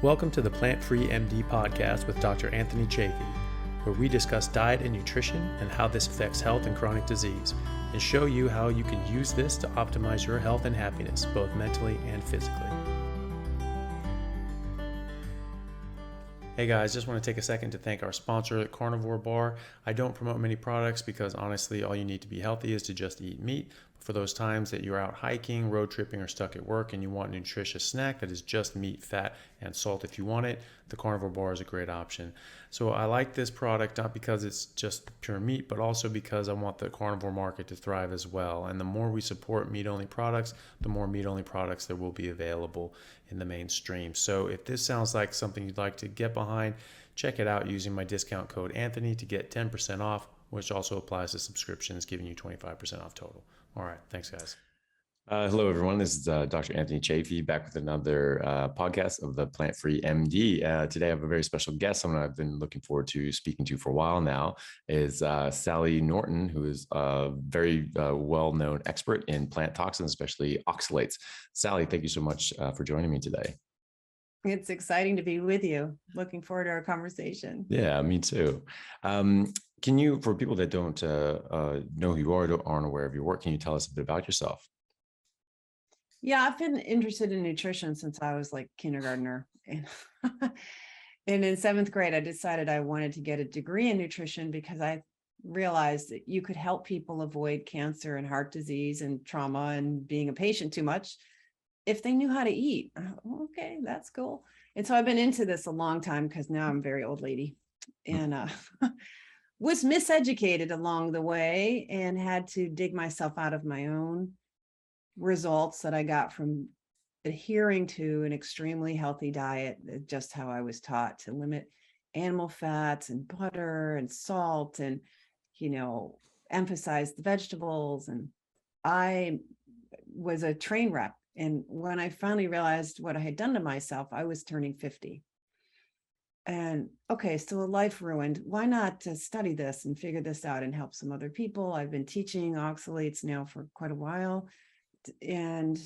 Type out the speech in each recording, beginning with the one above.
Welcome to the Plant Free MD podcast with Dr. Anthony Chafee, where we discuss diet and nutrition and how this affects health and chronic disease, and show you how you can use this to optimize your health and happiness, both mentally and physically. Hey guys, just want to take a second to thank our sponsor, Carnivore Bar. I don't promote many products because honestly, all you need to be healthy is to just eat meat. For those times that you're out hiking, road tripping, or stuck at work and you want a nutritious snack that is just meat, fat, and salt if you want it, the Carnivore Bar is a great option. So I like this product not because it's just pure meat, but also because I want the carnivore market to thrive as well. And the more we support meat-only products, the more meat-only products there will be available in the mainstream. So if this sounds like something you'd like to get behind, check it out using my discount code Anthony to get 10% off, which also applies to subscriptions, giving you 25% off total. All right. Thanks, guys. Hello, everyone. This is Dr. Anthony Chafee back with another podcast of the Plant Free MD. Today, I have a very special guest, someone I've been looking forward to speaking to for a while now, is Sally Norton, who is a very well-known expert in plant toxins, especially oxalates. Sally, thank you so much for joining me today. It's exciting to be with you. Looking forward to our conversation. Yeah, me too. Can you, for people that don't know who you are, aren't aware of your work, can you tell us a bit about yourself? Yeah, I've been interested in nutrition since I was like kindergartner. And in seventh grade, I decided I wanted to get a degree in nutrition because I realized that you could help people avoid cancer and heart disease and trauma and being a patient too much if they knew how to eat. Okay, that's cool. And so I've been into this a long time because now I'm a very old lady and was miseducated along the way and had to dig myself out of my own results that I got from adhering to an extremely healthy diet, just how I was taught to limit animal fats and butter and salt and, emphasize the vegetables. And I was a train wreck. And when I finally realized what I had done to myself, I was turning 50. And okay, so a life ruined. Why not study this and figure this out and help some other people? I've been teaching oxalates now for quite a while and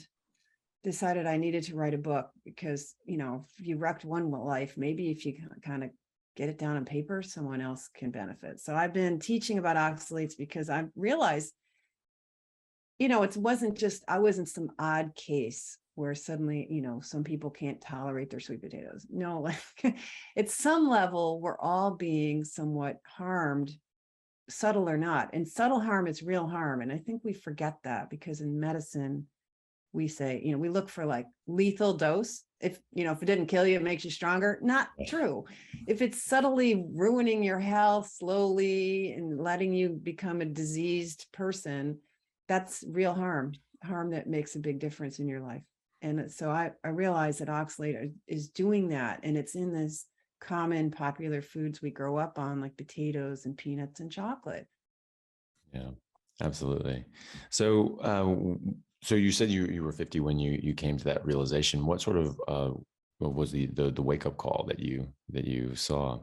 decided I needed to write a book because, if you wrecked one life, maybe if you kind of get it down on paper, someone else can benefit. So I've been teaching about oxalates because I realized, it wasn't just, I wasn't some odd case where suddenly, some people can't tolerate their sweet potatoes. No, like at some level, we're all being somewhat harmed, subtle or not. And subtle harm is real harm. And I think we forget that because in medicine, we say, we look for like lethal dose. If it didn't kill you, it makes you stronger. Not true. If it's subtly ruining your health slowly and letting you become a diseased person, that's real harm that makes a big difference in your life. And so I realized that oxalate is doing that. And it's in this common popular foods we grow up on, like potatoes and peanuts and chocolate. Yeah, absolutely. So, so you said you were 50 when you came to that realization. What sort of what was the wake up call that you saw?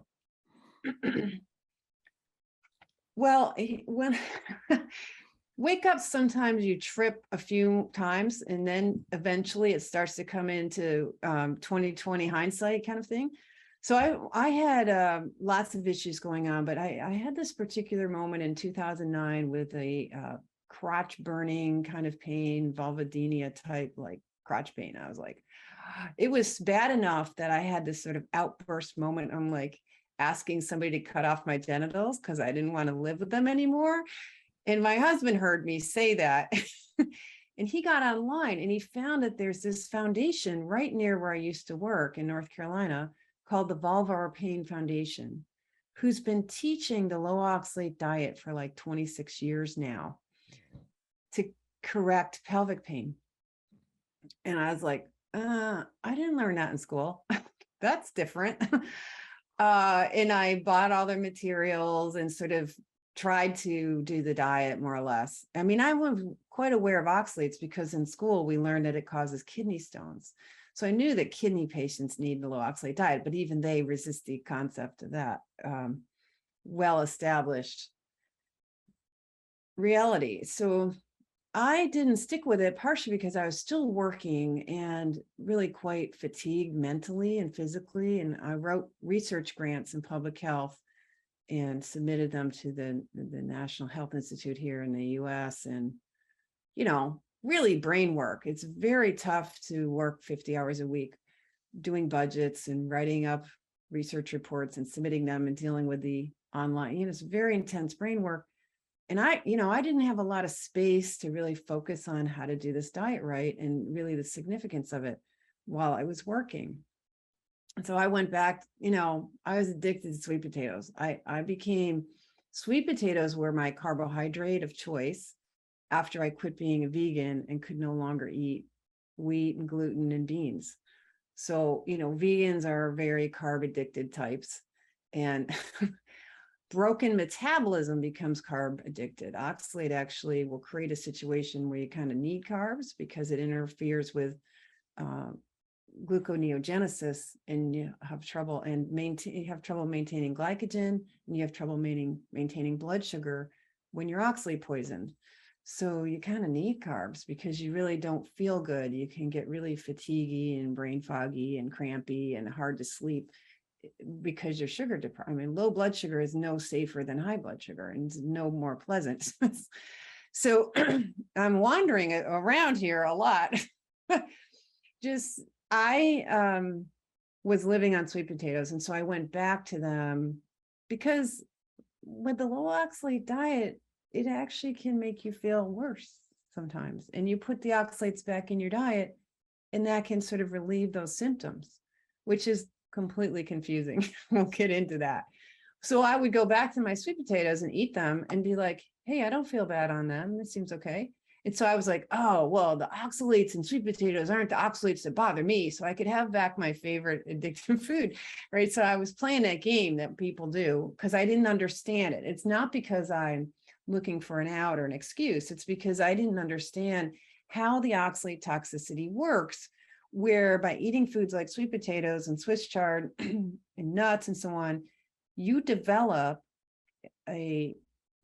Well, when wake up, sometimes you trip a few times and then eventually it starts to come into 2020 hindsight kind of thing. So I had lots of issues going on, but I had this particular moment in 2009 with a crotch burning kind of pain, vulvodynia type, like crotch pain. I was like, it was bad enough that I had this sort of outburst moment. I'm like asking somebody to cut off my genitals because I didn't want to live with them anymore. And my husband heard me say that and he got online and he found that there's this foundation right near where I used to work in North Carolina called the Vulvar Pain Foundation, who's been teaching the low oxalate diet for like 26 years now to correct pelvic pain. And I was like, I didn't learn that in school. That's different. And I bought all their materials and sort of tried to do the diet more or less. I mean, I was quite aware of oxalates because in school we learned that it causes kidney stones. So I knew that kidney patients need the low oxalate diet, but even they resist the concept of that well-established reality. So I didn't stick with it, partially because I was still working and really quite fatigued mentally and physically. And I wrote research grants in public health and submitted them to the National Health Institute here in the US. And, really brain work. It's very tough to work 50 hours a week doing budgets and writing up research reports and submitting them and dealing with the online, it's very intense brain work. And I didn't have a lot of space to really focus on how to do this diet right and really the significance of it while I was working. And so I went back, I was addicted to sweet potatoes. Sweet potatoes were my carbohydrate of choice after I quit being a vegan and could no longer eat wheat and gluten and beans. So, vegans are very carb addicted types, and broken metabolism becomes carb addicted. Oxalate actually will create a situation where you kind of need carbs because it interferes with gluconeogenesis, and you have trouble maintaining glycogen, and you have trouble maintaining blood sugar when you're oxalate poisoned. So you kind of need carbs because you really don't feel good. You can get really fatiguey and brain foggy and crampy and hard to sleep because you're sugar deprived. I mean, low blood sugar is no safer than high blood sugar and no more pleasant. So I'm wandering around here a lot. I was living on sweet potatoes. And so I went back to them because with the low oxalate diet, it actually can make you feel worse sometimes. And you put the oxalates back in your diet, and that can sort of relieve those symptoms, which is completely confusing. We'll get into that. So I would go back to my sweet potatoes and eat them and be like, hey, I don't feel bad on them. It seems okay. And so I was like, oh, well, the oxalates in sweet potatoes aren't the oxalates that bother me. So I could have back my favorite addictive food, right? So I was playing that game that people do because I didn't understand it. It's not because I'm looking for an out or an excuse. It's because I didn't understand how the oxalate toxicity works, where by eating foods like sweet potatoes and Swiss chard and nuts and so on, you develop a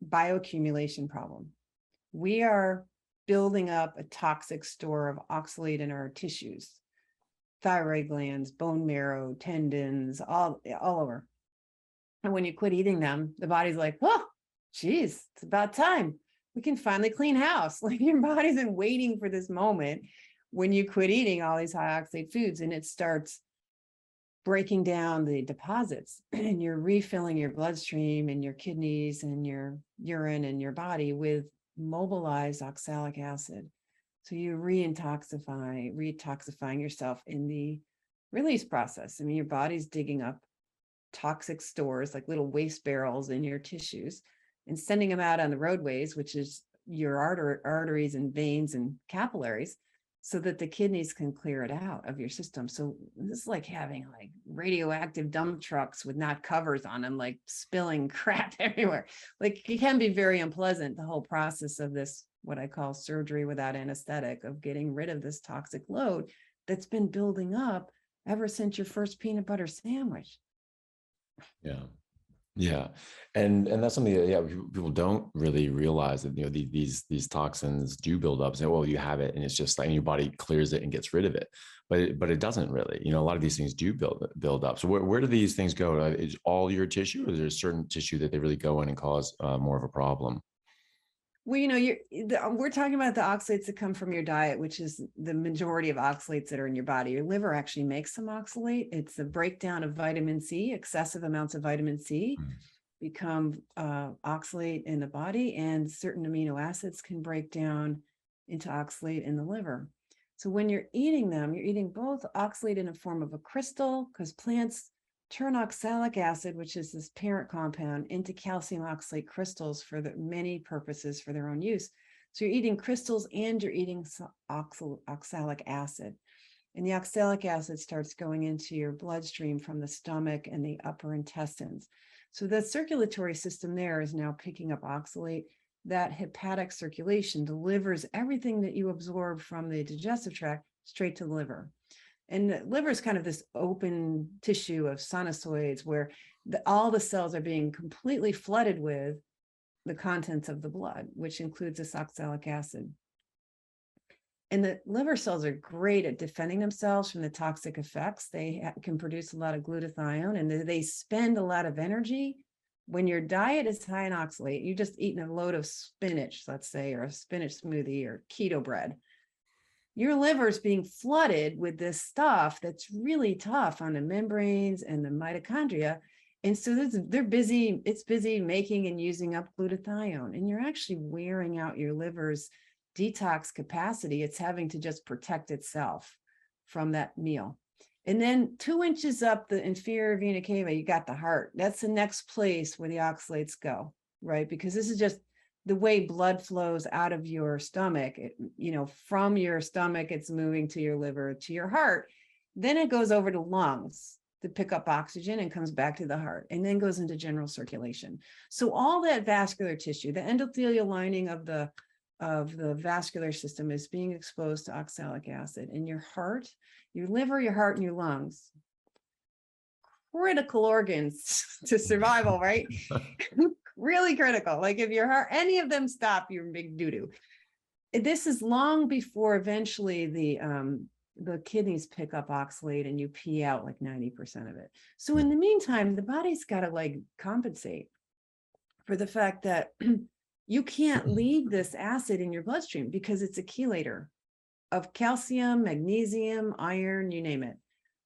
bioaccumulation problem. We are building up a toxic store of oxalate in our tissues, thyroid glands, bone marrow, tendons, all over. And when you quit eating them, the body's like, oh, geez, it's about time. We can finally clean house. Like your body's been waiting for this moment when you quit eating all these high oxalate foods, and it starts breaking down the deposits, and you're refilling your bloodstream and your kidneys and your urine and your body with mobilized oxalic acid. So you retoxifying yourself in the release process. I mean, your body's digging up toxic stores like little waste barrels in your tissues and sending them out on the roadways, which is your arteries and veins and capillaries, so that the kidneys can clear it out of your system. So this is like having like radioactive dump trucks with not covers on them, like spilling crap everywhere. Like it can be very unpleasant, the whole process of this, what I call surgery without anesthetic, of getting rid of this toxic load that's been building up ever since your first peanut butter sandwich. Yeah. Yeah. And that's something that, people don't really realize that, these toxins do build up. So, well, you have it and it's just like your body clears it and gets rid of it, but it doesn't really, a lot of these things do build up. So where do these things go? Is all your tissue, or is there a certain tissue that they really go in and cause more of a problem? Well, we're talking about the oxalates that come from your diet, which is the majority of oxalates that are in your body. Your liver actually makes some oxalate. It's a breakdown of vitamin C. Excessive amounts of vitamin C become oxalate in the body, and certain amino acids can break down into oxalate in the liver. So when you're eating them, you're eating both oxalate in a form of a crystal, because plants turn oxalic acid, which is this parent compound, into calcium oxalate crystals for the many purposes for their own use. So you're eating crystals and you're eating oxalic acid. And the oxalic acid starts going into your bloodstream from the stomach and the upper intestines. So the circulatory system there is now picking up oxalate. That hepatic circulation delivers everything that you absorb from the digestive tract straight to the liver. And the liver is kind of this open tissue of sinusoids where all the cells are being completely flooded with the contents of the blood, which includes this oxalic acid. And the liver cells are great at defending themselves from the toxic effects. They can produce a lot of glutathione, and they spend a lot of energy. When your diet is high in oxalate, you just eaten a load of spinach, let's say, or a spinach smoothie or keto bread. Your liver is being flooded with this stuff that's really tough on the membranes and the mitochondria. And so it's busy making and using up glutathione, and you're actually wearing out your liver's detox capacity. It's having to just protect itself from that meal. And then 2 inches up the inferior vena cava, you got the heart. That's the next place where the oxalates go, right? Because this is just the way blood flows out of your stomach. From your stomach, it's moving to your liver, to your heart. Then it goes over to lungs to pick up oxygen and comes back to the heart, and then goes into general circulation. So all that vascular tissue, the endothelial lining of the vascular system, is being exposed to oxalic acid. In your heart, your liver, your heart, and your lungs, critical organs to survival, right? Really critical. Like if your heart, any of them stop, you're in big doo-doo. This is long before eventually the kidneys pick up oxalate and you pee out like 90% of it. So in the meantime, the body's got to like compensate for the fact that you can't leave this acid in your bloodstream because it's a chelator of calcium, magnesium, iron, you name it.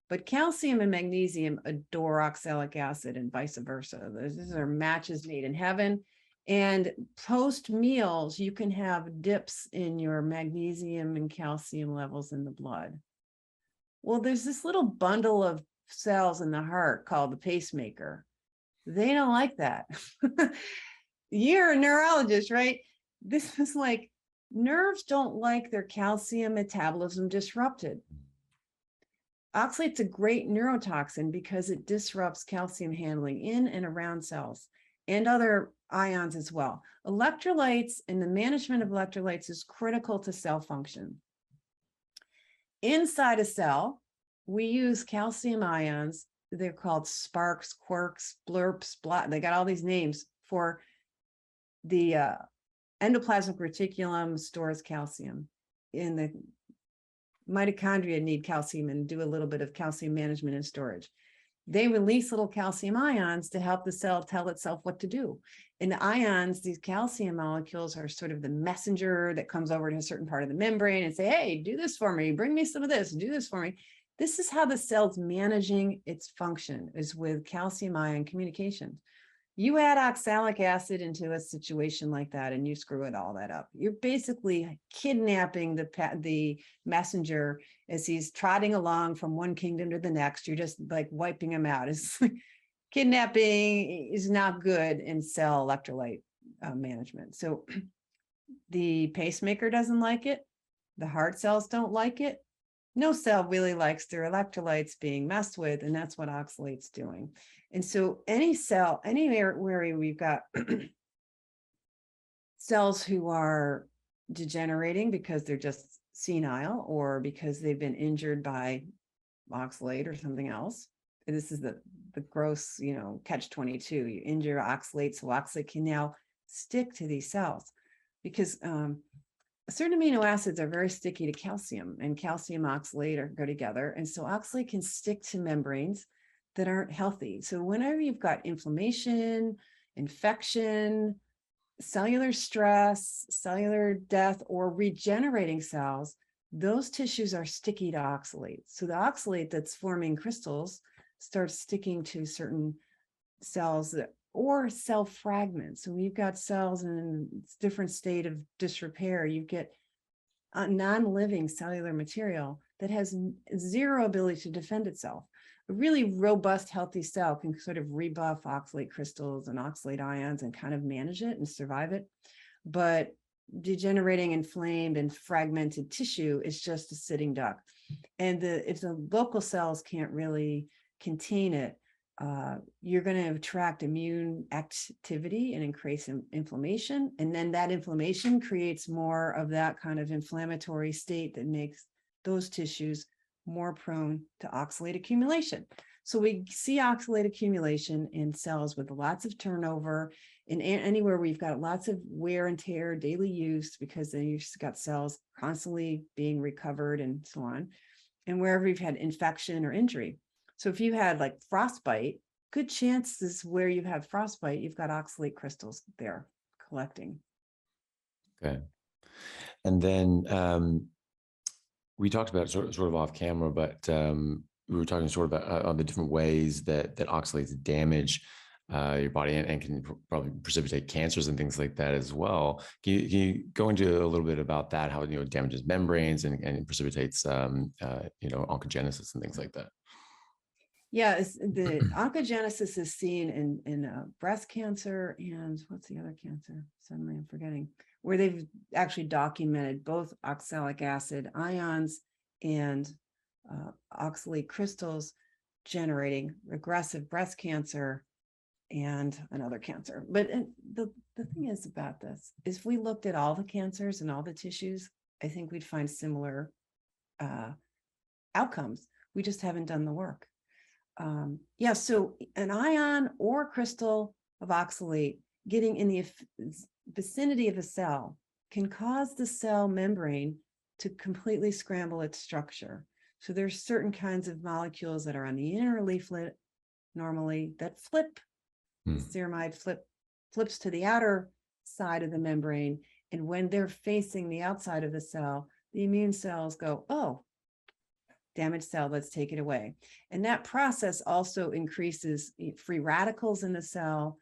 But calcium and magnesium adore oxalic acid and vice versa. These are matches made in heaven. And post meals, you can have dips in your magnesium and calcium levels in the blood. Well, there's this little bundle of cells in the heart called the pacemaker. They don't like that. You're a neurologist, right? This is like, nerves don't like their calcium metabolism disrupted. Oxalate's a great neurotoxin because it disrupts calcium handling in and around cells and other ions as well. Electrolytes and the management of electrolytes is critical to cell function. Inside a cell, we use calcium ions. They're called sparks, quarks, blurps, they got all these names for the endoplasmic reticulum stores calcium. In the mitochondria need calcium and do a little bit of calcium management and storage. They release little calcium ions to help the cell tell itself what to do. And the ions, these calcium molecules, are sort of the messenger that comes over to a certain part of the membrane and say, hey, do this for me, bring me some of this, do this for me. This is how the cell's managing its function, is with calcium ion communication. You add oxalic acid into a situation like that and you screw it all that up. You're basically kidnapping the messenger as he's trotting along from one kingdom to the next. You're just like wiping him out. It's like, kidnapping is not good in cell electrolyte management. So the pacemaker doesn't like it. The heart cells don't like it. No cell really likes their electrolytes being messed with, and that's what oxalate's doing. And so any cell, anywhere where we've got cells who are degenerating because they're just senile or because they've been injured by oxalate or something else. And this is the gross, catch-22. You injure oxalate, so oxalate can now stick to these cells because certain amino acids are very sticky to calcium, and calcium oxalate go together. And so oxalate can stick to membranes that aren't healthy. So whenever you've got inflammation, infection, cellular stress, cellular death, or regenerating cells, those tissues are sticky to oxalate. So the oxalate that's forming crystals starts sticking to certain cells or cell fragments. So we've got cells in a different state of disrepair. You get a non-living cellular material that has zero ability to defend itself. A really robust, healthy cell can sort of rebuff oxalate crystals and oxalate ions and kind of manage it and survive it. But degenerating, inflamed, and fragmented tissue is just a sitting duck. And if the local cells can't really contain it, you're going to attract immune activity and increase inflammation. And then that inflammation creates more of that kind of inflammatory state that makes those tissues more prone to oxalate accumulation. So we see oxalate accumulation in cells with lots of turnover, in anywhere where you've got lots of wear and tear, daily use, because then you've got cells constantly being recovered and so on, and wherever you've had infection or injury. So if you had like frostbite, good chances where you have frostbite, you've got oxalate crystals there collecting. Okay. And then we talked about sort of off camera, but we were talking sort of about the different ways that oxalates damage your body and can probably precipitate cancers and things like that as well. Can you go into a little bit about that, how it damages membranes and precipitates oncogenesis and things like that? Yeah, the oncogenesis is seen in breast cancer and what's the other cancer? Suddenly I'm forgetting, where they've actually documented both oxalic acid ions and oxalate crystals generating regressive breast cancer and another cancer. But the thing is about this is if we looked at all the cancers and all the tissues, I think we'd find similar outcomes. We just haven't done the work. So an ion or crystal of oxalate getting in the vicinity of a cell can cause the cell membrane to completely scramble its structure. So there's certain kinds of molecules that are on the inner leaflet normally that flip. The ceramide flips to the outer side of the membrane. And when they're facing the outside of the cell, the immune cells go, oh, damaged cell, let's take it away. And that process also increases free radicals in the cell.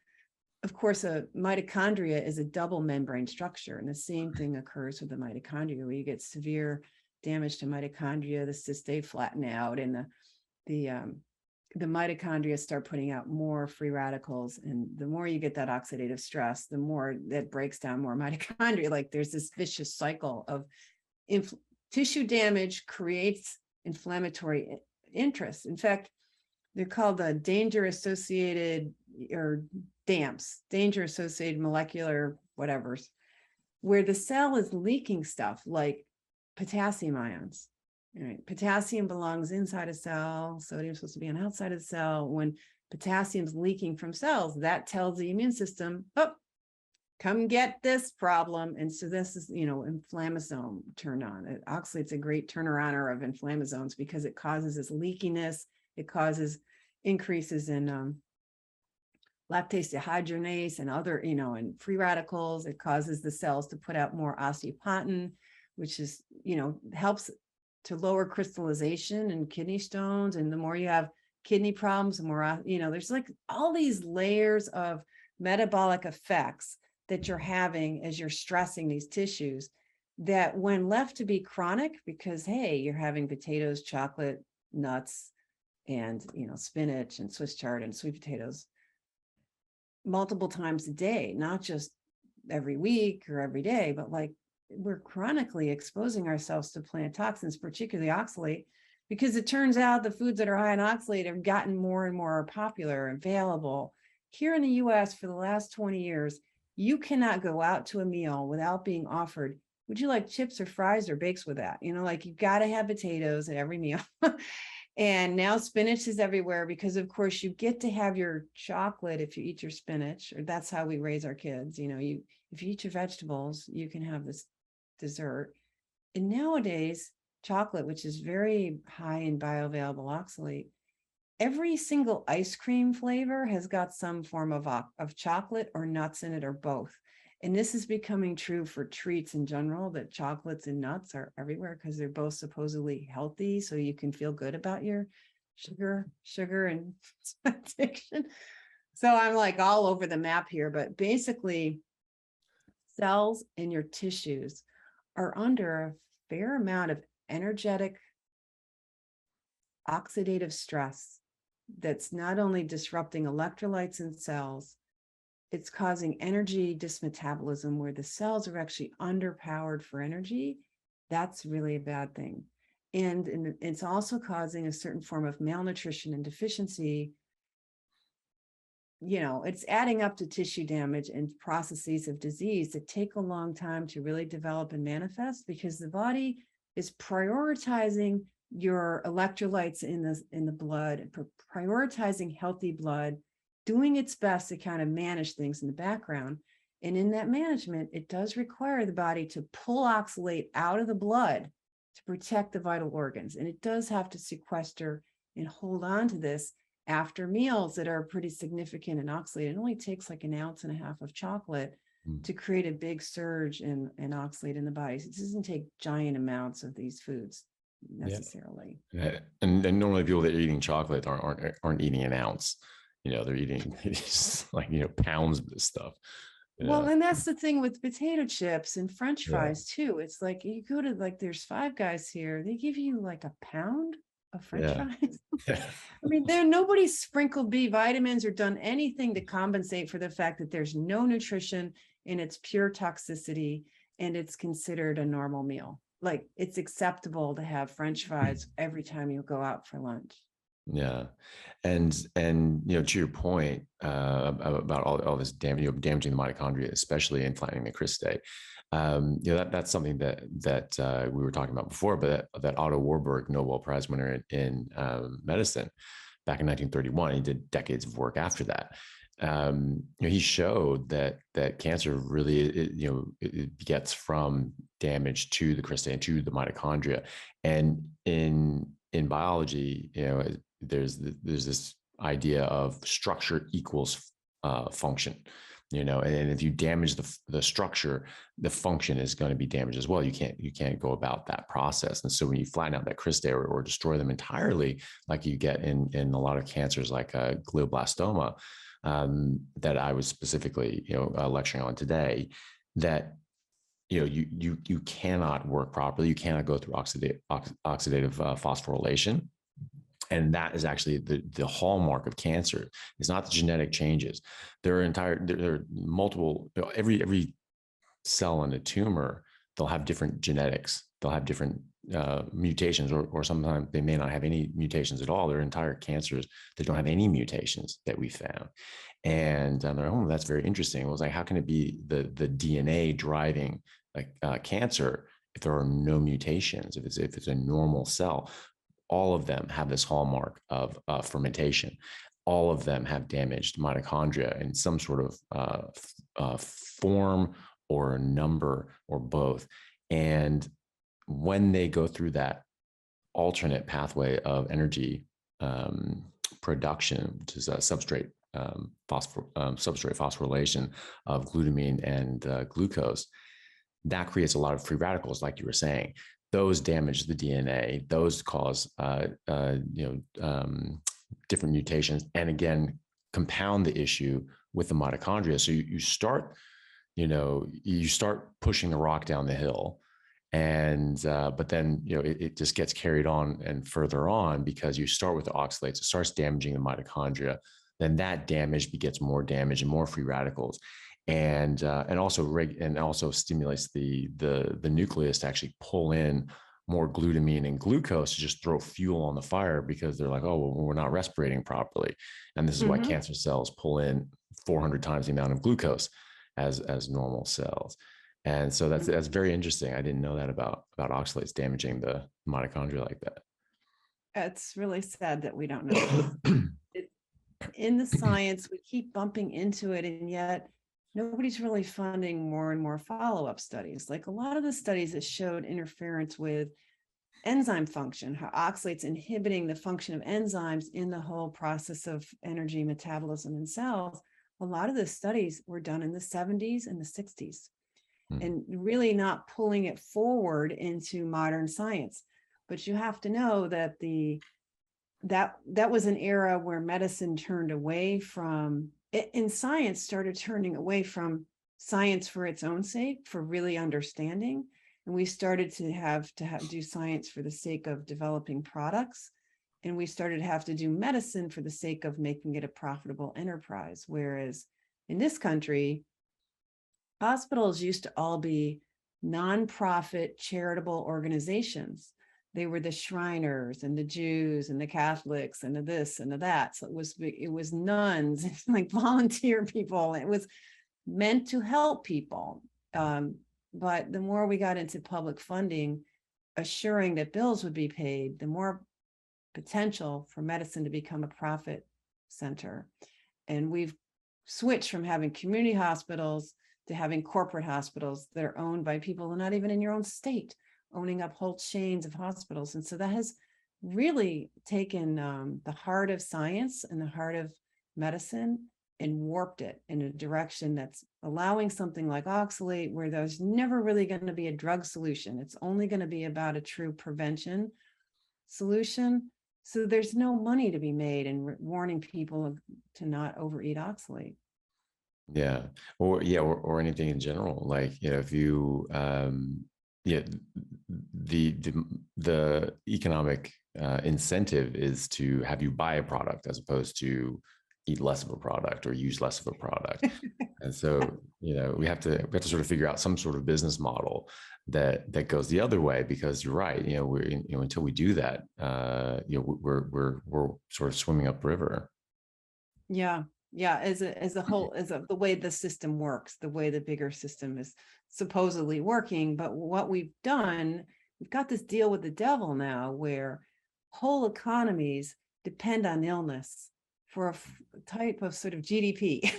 Of course, a mitochondria is a double membrane structure, and the same thing occurs with the mitochondria, where you get severe damage to mitochondria, the cystae flatten out, and the mitochondria start putting out more free radicals. And the more you get that oxidative stress, the more that breaks down more mitochondria. Like there's this vicious cycle of tissue damage creates inflammatory interest. In fact, they're called the danger associated or DAMPs, danger associated molecular whatevers, where the cell is leaking stuff like potassium ions. Right. Potassium belongs inside a cell. Sodium is supposed to be on the outside of the cell. When potassium's leaking from cells, that tells the immune system, oh, come get this problem. And so this is, inflammasome turned on. Oxalate's a great turner-oner of inflammasomes because it causes this leakiness. It causes increases in lactase dehydrogenase and other, and free radicals. It causes the cells to put out more osteopontin, which is, helps to lower crystallization and kidney stones. And the more you have kidney problems, the more, there's like all these layers of metabolic effects that you're having as you're stressing these tissues that when left to be chronic, because, hey, you're having potatoes, chocolate, nuts, and, spinach and Swiss chard and sweet potatoes multiple times a day, not just every week or every day, but like we're chronically exposing ourselves to plant toxins, particularly oxalate, because it turns out the foods that are high in oxalate have gotten more and more popular and available. Here in the US for the last 20 years, you cannot go out to a meal without being offered, would you like chips or fries or bakes with that? Like you've got to have potatoes at every meal. And now spinach is everywhere because, of course, you get to have your chocolate if you eat your spinach, or that's how we raise our kids. If you eat your vegetables, you can have this dessert. And nowadays, chocolate, which is very high in bioavailable oxalate, every single ice cream flavor has got some form of chocolate or nuts in it or both. And this is becoming true for treats in general, that chocolates and nuts are everywhere because they're both supposedly healthy. So you can feel good about your sugar and addiction. So I'm like all over the map here, but basically cells in your tissues are under a fair amount of energetic oxidative stress that's not only disrupting electrolytes in cells, it's causing energy dysmetabolism where the cells are actually underpowered for energy. That's really a bad thing. And it's also causing a certain form of malnutrition and deficiency. It's adding up to tissue damage and processes of disease that take a long time to really develop and manifest because the body is prioritizing your electrolytes in the blood, and prioritizing healthy blood, doing its best to kind of manage things in the background. And in that management, it does require the body to pull oxalate out of the blood to protect the vital organs. And it does have to sequester and hold on to this after meals that are pretty significant in oxalate. It only takes like 1.5 ounces of chocolate to create a big surge in oxalate in the body. So it doesn't take giant amounts of these foods necessarily. Yeah. And normally people that are eating chocolate aren't eating an ounce. They're eating like, pounds of this stuff. Well, and that's the thing with potato chips and French fries too. It's like you go to like, there's Five Guys here, they give you like a pound of French fries. I mean, nobody's sprinkled B vitamins or done anything to compensate for the fact that there's no nutrition and it's pure toxicity, and it's considered a normal meal. Like, it's acceptable to have French fries every time you go out for lunch. Yeah. And to your point about all this damaging the mitochondria, especially in flattening the cristae, that's something that we were talking about before, but that Otto Warburg Nobel Prize winner in medicine back in 1931, he did decades of work after that. He showed that cancer really, it gets from damage to the cristae and to the mitochondria. And in biology, there's this idea of structure equals function, and if you damage the structure, the function is going to be damaged as well. You can't go about that process. And so when you flatten out that cristae or destroy them entirely, like you get in a lot of cancers like glioblastoma, that I was specifically lecturing on today, that you cannot work properly. You cannot go through oxidative phosphorylation. And that is actually the hallmark of cancer. It's not the genetic changes. There are multiple, every cell in a tumor, they'll have different genetics. They'll have different mutations, or sometimes they may not have any mutations at all. There are entire cancers that don't have any mutations that we found. And they're like, oh, that's very interesting. It was like, how can it be the DNA driving cancer if there are no mutations, if it's a normal cell? All of them have this hallmark of fermentation. All of them have damaged mitochondria in some sort of form or number or both. And when they go through that alternate pathway of energy production, which is a substrate phosphorylation of glutamine and glucose, that creates a lot of free radicals, like you were saying. Those damage the DNA. Those cause different mutations, and again compound the issue with the mitochondria. So you start pushing the rock down the hill, and but then it just gets carried on and further on, because you start with the oxalates. It starts damaging the mitochondria. Then that damage begets more damage and more free radicals. And also stimulates the nucleus to actually pull in more glutamine and glucose to just throw fuel on the fire, because they're like, oh, well, we're not respirating properly. And this is why cancer cells pull in 400 times the amount of glucose as normal cells. And so that's very interesting. I didn't know that about oxalates damaging the mitochondria like that. It's really sad that we don't know. In the science, we keep bumping into it, and yet nobody's really funding more and more follow-up studies. Like a lot of the studies that showed interference with enzyme function, how oxalates inhibiting the function of enzymes in the whole process of energy metabolism in cells. A lot of the studies were done in the 70s and the 60s, and really not pulling it forward into modern science. But you have to know that that was an era where medicine turned away from, in science, started turning away from science for its own sake, for really understanding. And we started to have do science for the sake of developing products. And we started to have to do medicine for the sake of making it a profitable enterprise. Whereas in this country, hospitals used to all be nonprofit charitable organizations. They were the Shriners and the Jews and the Catholics and the this and the that. So it was nuns, like volunteer people. It was meant to help people. But the more we got into public funding, assuring that bills would be paid, the more potential for medicine to become a profit center. And we've switched from having community hospitals to having corporate hospitals that are owned by people who are not even in your own state, owning up whole chains of hospitals. And so that has really taken the heart of science and the heart of medicine and warped it in a direction that's allowing something like oxalate, where there's never really going to be a drug solution. It's only going to be about a true prevention solution. So there's no money to be made in warning people to not overeat oxalate. Yeah. Or anything in general. Like, if you, yeah, the economic incentive is to have you buy a product as opposed to eat less of a product or use less of a product. And so, we have to sort of figure out some sort of business model that goes the other way, because you're right. Until we do that, we're sort of swimming upriver. Yeah. As a whole, the way the system works, the way the bigger system is supposedly working. But what we've done, we've got this deal with the devil now, where whole economies depend on illness for a type of sort of GDP.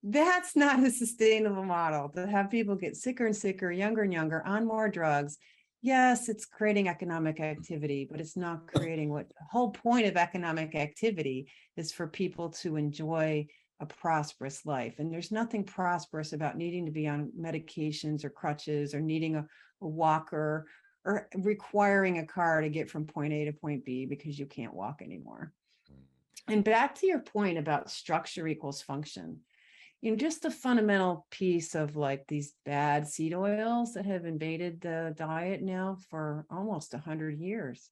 That's not a sustainable model, to have people get sicker and sicker, younger and younger, on more drugs. Yes, it's creating economic activity, but it's not creating what the whole point of economic activity is, for people to enjoy a prosperous life. And there's nothing prosperous about needing to be on medications or crutches, or needing a walker, or requiring a car to get from point A to point B because you can't walk anymore. And back to your point about structure equals function, just the fundamental piece of like these bad seed oils that have invaded the diet now for almost 100 years.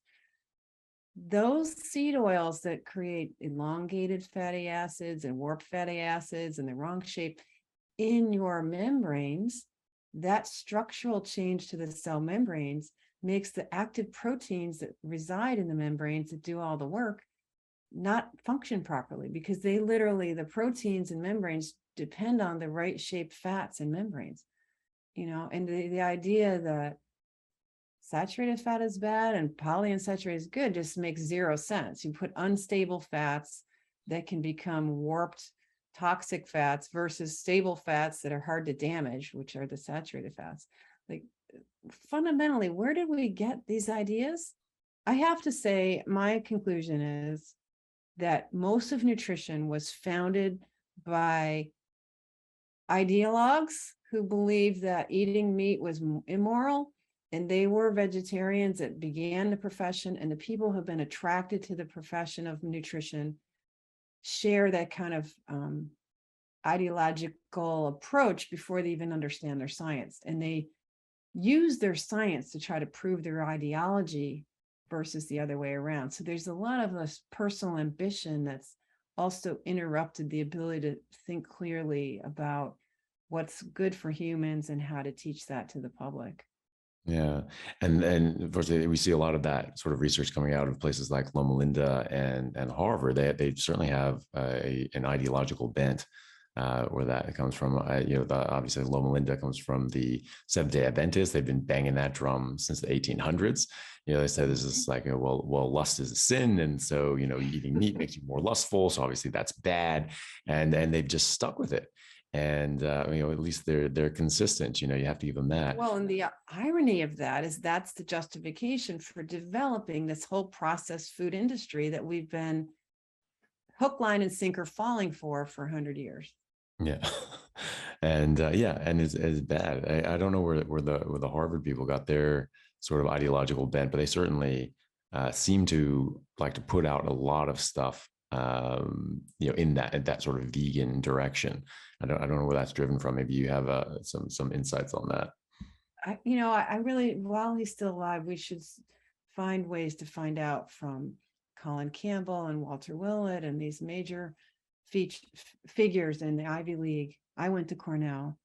Those seed oils that create elongated fatty acids and warped fatty acids and the wrong shape in your membranes, that structural change to the cell membranes makes the active proteins that reside in the membranes that do all the work not function properly, because the proteins and membranes depend on the right shaped fats and membranes, and the idea that saturated fat is bad and polyunsaturated is good just makes zero sense. You put unstable fats that can become warped toxic fats versus stable fats that are hard to damage, which are the saturated fats. Like, fundamentally, where did we get these ideas? I have to say, my conclusion is that most of nutrition was founded by ideologues who believed that eating meat was immoral, and they were vegetarians that began the profession, and the people who have been attracted to the profession of nutrition share that kind of ideological approach before they even understand their science. And they use their science to try to prove their ideology versus the other way around. So there's a lot of this personal ambition that's also interrupted the ability to think clearly about what's good for humans and how to teach that to the public. Yeah. And unfortunately, we see a lot of that sort of research coming out of places like Loma Linda and Harvard. They certainly have an ideological bent where that comes from. Obviously Loma Linda comes from the Seventh-day Adventists. They've been banging that drum since the 1800s. They say this is like, well, lust is a sin. And so, eating meat makes you more lustful. So obviously that's bad. And they've just stuck with it. And, at least they're consistent, you have to give them that. Well, and the irony of that is that's the justification for developing this whole processed food industry that we've been hook, line, and sinker falling for 100 years. Yeah. And and it's bad. I don't know where the Harvard people got their sort of ideological bent, but they certainly seem to like to put out a lot of stuff, in that sort of vegan direction. I don't know where that's driven from. Maybe you have some insights on that. I really, while he's still alive, we should find ways to find out from Colin Campbell and Walter Willett and these major figures in the Ivy League. I went to Cornell,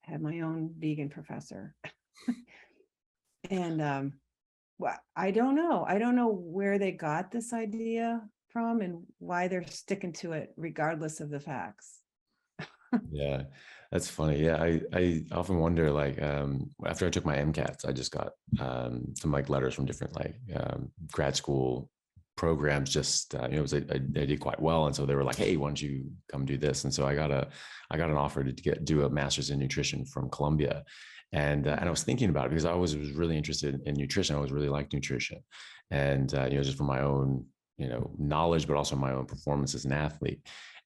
had my own vegan professor. And well, I don't know. I don't know where they got this idea from and why they're sticking to it regardless of the facts. Yeah, that's funny. Yeah, I often wonder, like, after I took my MCATs, I just got some like letters from different like grad school programs. Just you know, it was, I did quite well, and so they were like, "Hey, why don't you come do this?" And so I got an offer to do a master's in nutrition from Columbia, and I was thinking about it because I always was really interested in nutrition. I always really liked nutrition, and you know, just from my own knowledge, but also my own performance as an athlete.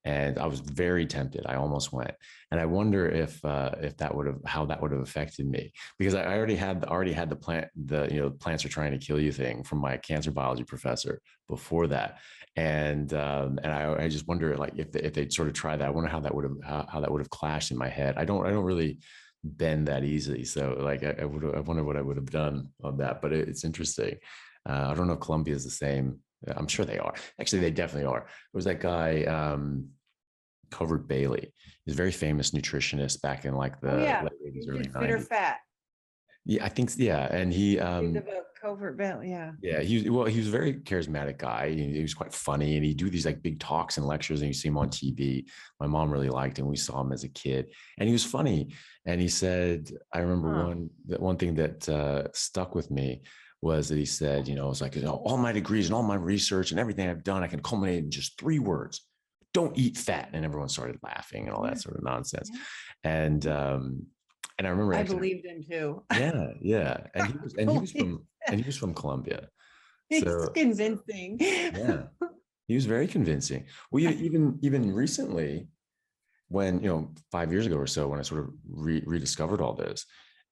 And I was very tempted. I almost went, and I wonder if that would have how that would have affected me, because I already had the plants are trying to kill you thing from my cancer biology professor before that, and I just wonder, like, if they'd sort of try that. I wonder how that would have how that would have clashed in my head. I don't really bend that easily, so like I wonder what I would have done on that. But it's interesting. I don't know if Columbia is the same. I'm sure they are. Actually, they definitely are. There was that guy, Covert Bailey. He's a very famous nutritionist back in like Oh the yeah, late 80s, you early did fit or 90s. fat. Yeah, I think, yeah. And he, Think about covert belt. Yeah. yeah, he was a very charismatic guy. He was quite funny, and he'd do these like big talks and lectures, and you see him on TV. My mom really liked him. We saw him as a kid, and he was funny. And he said, I remember Huh. one thing that stuck with me was that he said, you know, it's like, you know, all my degrees and all my research and everything I've done, I can culminate in just 3 words: don't eat fat. And everyone started laughing and all Yeah. that sort of nonsense. Yeah. And I remember I actually, believed him too. yeah, yeah. And Believe- he was from Columbia. It's So convincing. yeah, he was very convincing. Well, even recently, when 5 years ago or so, when I sort of rediscovered all this,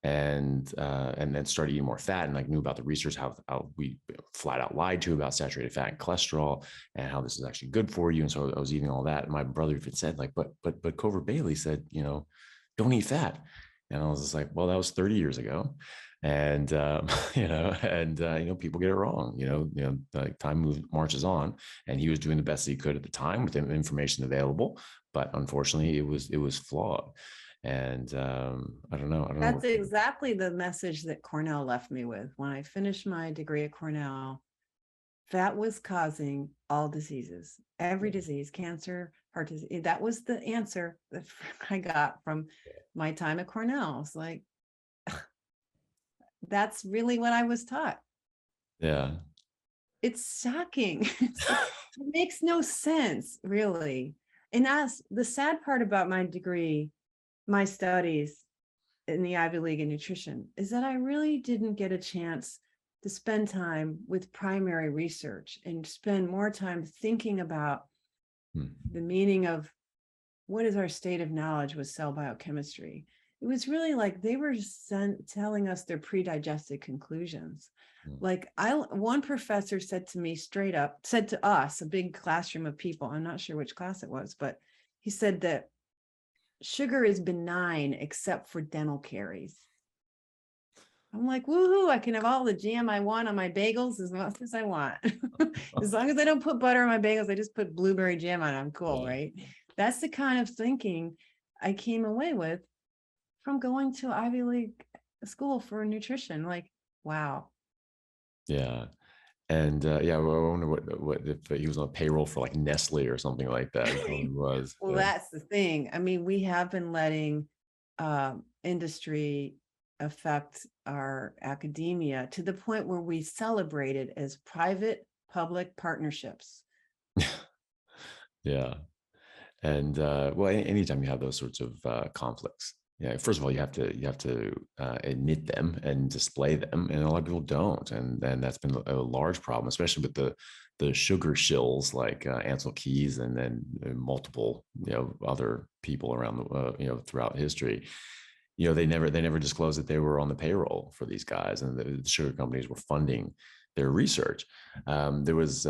and then started eating more fat, and like knew about the research, how we flat out lied to about saturated fat and cholesterol, and how this is actually good for you. And so I was eating all that. And my brother even said, like, but Cover Bailey said, don't eat fat. And I was just like, well, that was 30 years ago. And people get it wrong. Like time marches on, and he was doing the best he could at the time with the information available, but unfortunately, it was flawed. And I don't know. That's exactly the message that Cornell left me with. When I finished my degree at Cornell, fat was causing all diseases, every disease, cancer, heart disease. That was the answer that I got from my time at Cornell. It's like, that's really what I was taught. Yeah. It's shocking. It makes no sense, really. And that's the sad part about my degree, my studies in the Ivy League in nutrition, is that I really didn't get a chance to spend time with primary research and spend more time thinking about the meaning of what is our state of knowledge with cell biochemistry. It was really like they were telling us their pre-digested conclusions. Like one professor said to me straight up, said to us, a big classroom of people, I'm not sure which class it was, but he said that sugar is benign except for dental caries. I'm like, woohoo, I can have all the jam I want on my bagels as much as I want. As long as I don't put butter on my bagels, I just put blueberry jam on it. I'm cool, right? That's the kind of thinking I came away with from going to Ivy League school for nutrition. Like, wow. Yeah. And I wonder what if he was on payroll for like Nestle or something like that. He was. Well, that's the thing. I mean, we have been letting industry affect our academia to the point where we celebrate it as private-public partnerships. Yeah. And anytime you have those sorts of conflicts, first of all, you have to admit them and display them, and a lot of people don't, and that's been a large problem, especially with the sugar shills like Ansel Keys, and then multiple other people around the throughout history. They never disclosed that they were on the payroll for these guys, and the sugar companies were funding their research. There was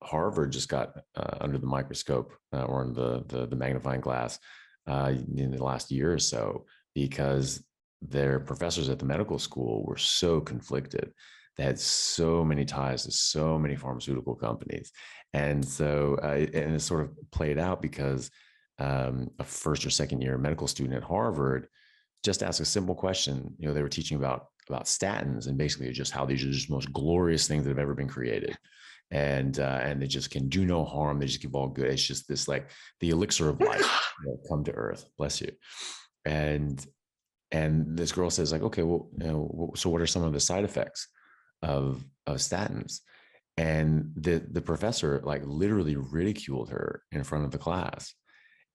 Harvard just got under the microscope or under the magnifying glass in the last year or so, because their professors at the medical school were so conflicted. They had so many ties to so many pharmaceutical companies, and so and it sort of played out because a first or second year medical student at Harvard just asked a simple question. They were teaching about statins, and basically just how these are just most glorious things that have ever been created. and they just can do no harm. They just give all good. It's just this like the elixir of life, come to earth. Bless you. And this girl says like, okay, well, so what are some of the side effects of statins? And the professor like literally ridiculed her in front of the class,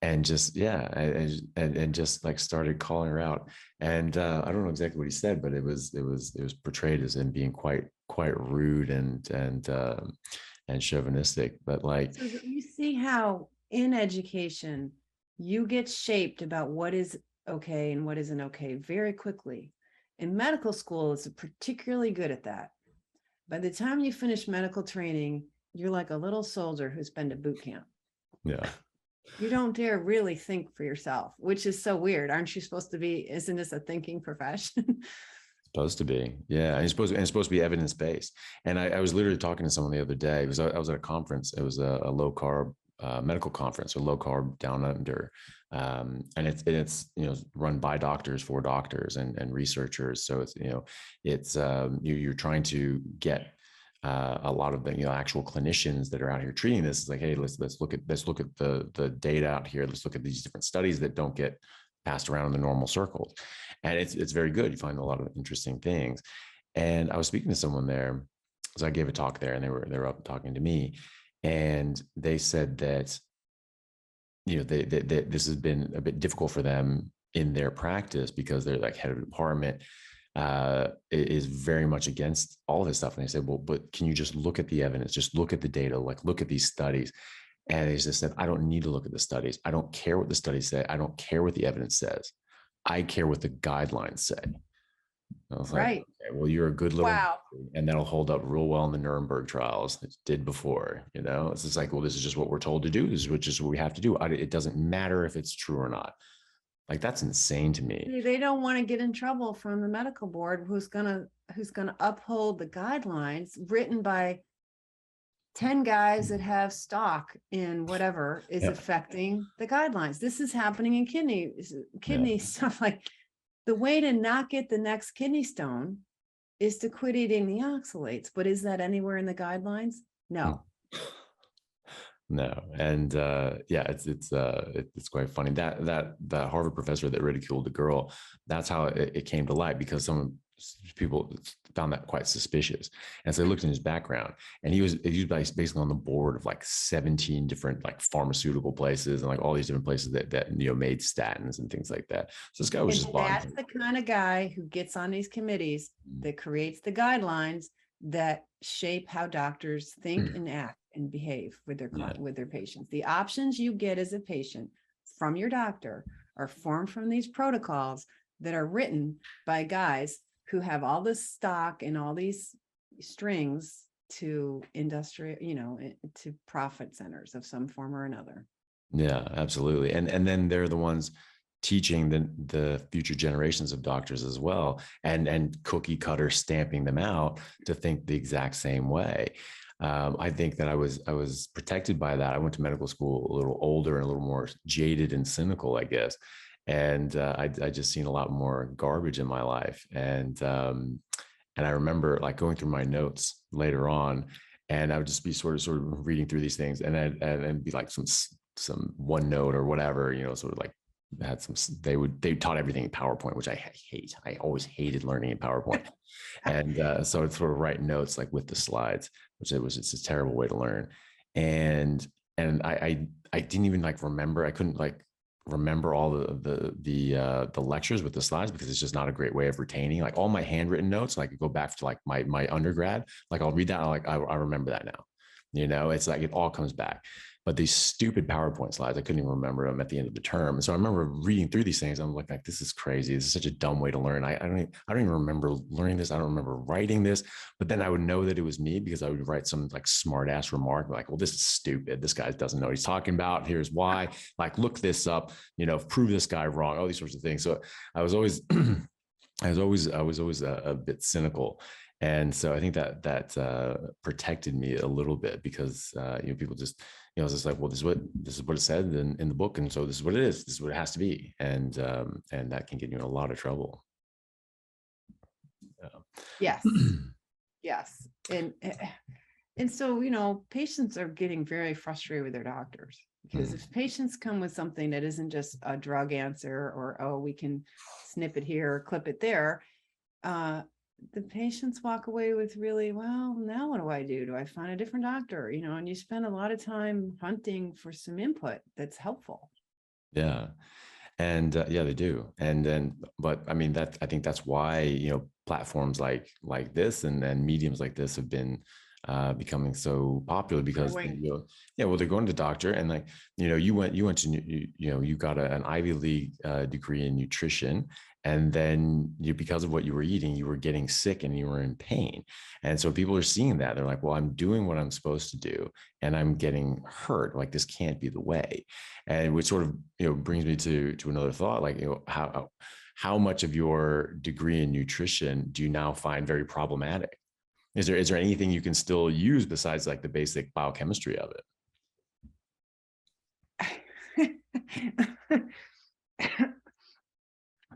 and just and just like started calling her out. And I don't know exactly what he said, but it was portrayed as him being quite rude and chauvinistic. But like, so you see how in education you get shaped about what is okay and what isn't okay very quickly. In medical school, it's particularly good at that. By the time you finish medical training, you're like a little soldier who's been to boot camp. yeah. You don't dare really think for yourself, which is so weird. Aren't you supposed to be? Isn't this a thinking profession? Supposed to be, yeah, and it's supposed to be evidence based. And I was literally talking to someone the other day because I was at a conference. It was a low carb medical conference, or low carb down under, and it's run by doctors for doctors and researchers. So it's you're trying to get a lot of the actual clinicians that are out here treating this. It's like, hey, let's look at the data out here. Let's look at these different studies that don't get passed around in the normal circles. And it's very good. You find a lot of interesting things. And I was speaking to someone there, so I gave a talk there, and they were up talking to me, and they said that they this has been a bit difficult for them in their practice because they're like head of department is very much against all of this stuff. And they said, well, but can you just look at the evidence, just look at the data, like look at these studies. And they just said, I don't need to look at the studies. I don't care what the studies say. I don't care what the evidence says. I care what the guidelines say. I was like, okay, well, you're a good little, and that'll hold up real well in the Nuremberg trials. It did before, it's just like, well, this is just what we're told to do. This is just what we have to do. It doesn't matter if it's true or not. Like, that's insane to me. They don't want to get in trouble from the medical board who's gonna uphold the guidelines written by 10 guys that have stock in whatever is affecting the guidelines. This is happening in kidney stuff. Like, the way to not get the next kidney stone is to quit eating the oxalates. But is that anywhere in the guidelines? No. No. And it's quite funny that Harvard professor that ridiculed the girl, that's how it came to light, because some people found that quite suspicious. And so they looked in his background, and he was basically on the board of like 17 different like pharmaceutical places and like all these different places that made statins and things like that. So this guy was just that's the kind of guy who gets on these committees that creates the guidelines that shape how doctors think and act and behave with their patients. The options you get as a patient from your doctor are formed from these protocols that are written by guys who have all this stock and all these strings to industrial, to profit centers of some form or another. Yeah, absolutely. And then they're the ones teaching the future generations of doctors as well, and cookie cutter stamping them out to think the exact same way. I think that I was protected by that. I went to medical school a little older and a little more jaded and cynical, I guess. And I just seen a lot more garbage in my life. And I remember like going through my notes later on, and I would just be sort of reading through these things, and and be like some OneNote or whatever, sort of like had some, they taught everything in PowerPoint, which I hate. I always hated learning in PowerPoint. And so I'd sort of write notes like with the slides, which it's a terrible way to learn. And I didn't even like remember, I couldn't like remember all the lectures with the slides, because it's just not a great way of retaining like all my handwritten notes. Like, go back to like my undergrad, like I'll read that, I remember that now. It's like it all comes back. But these stupid PowerPoint slides, I couldn't even remember them at the end of the term. And so I remember reading through these things. I'm like, this is crazy. This is such a dumb way to learn. I don't even remember learning this. I don't remember writing this. But then I would know that it was me, because I would write some like smart ass remark, like, well, this is stupid. This guy doesn't know what he's talking about. Here's why. Like, look this up. Prove this guy wrong. All these sorts of things. So I was always, I was always a bit cynical. And so I think that protected me a little bit, because people just, it's just like, well, this is what it said in the book, and so this is what it is. This is what it has to be, and that can get you in a lot of trouble. Yes, yes, and And so, patients are getting very frustrated with their doctors because if patients come with something that isn't just a drug answer or, oh, we can snip it here or clip it there, the patients walk away with really, well, now what do I do? Do I find a different doctor? And you spend a lot of time hunting for some input that's helpful. Yeah. And yeah, they do. And then, but I mean, I think that's why, platforms like this and mediums like this have been becoming so popular because, yeah, well, they're going to the doctor and like, you went to, you got an Ivy League degree in nutrition. And then because of what you were eating, you were getting sick and you were in pain. And so people are seeing that. They're like, well, I'm doing what I'm supposed to do and I'm getting hurt. Like this can't be the way. And which sort of, brings me to another thought, like, how much of your degree in nutrition do you now find very problematic? Is there anything you can still use besides like the basic biochemistry of it?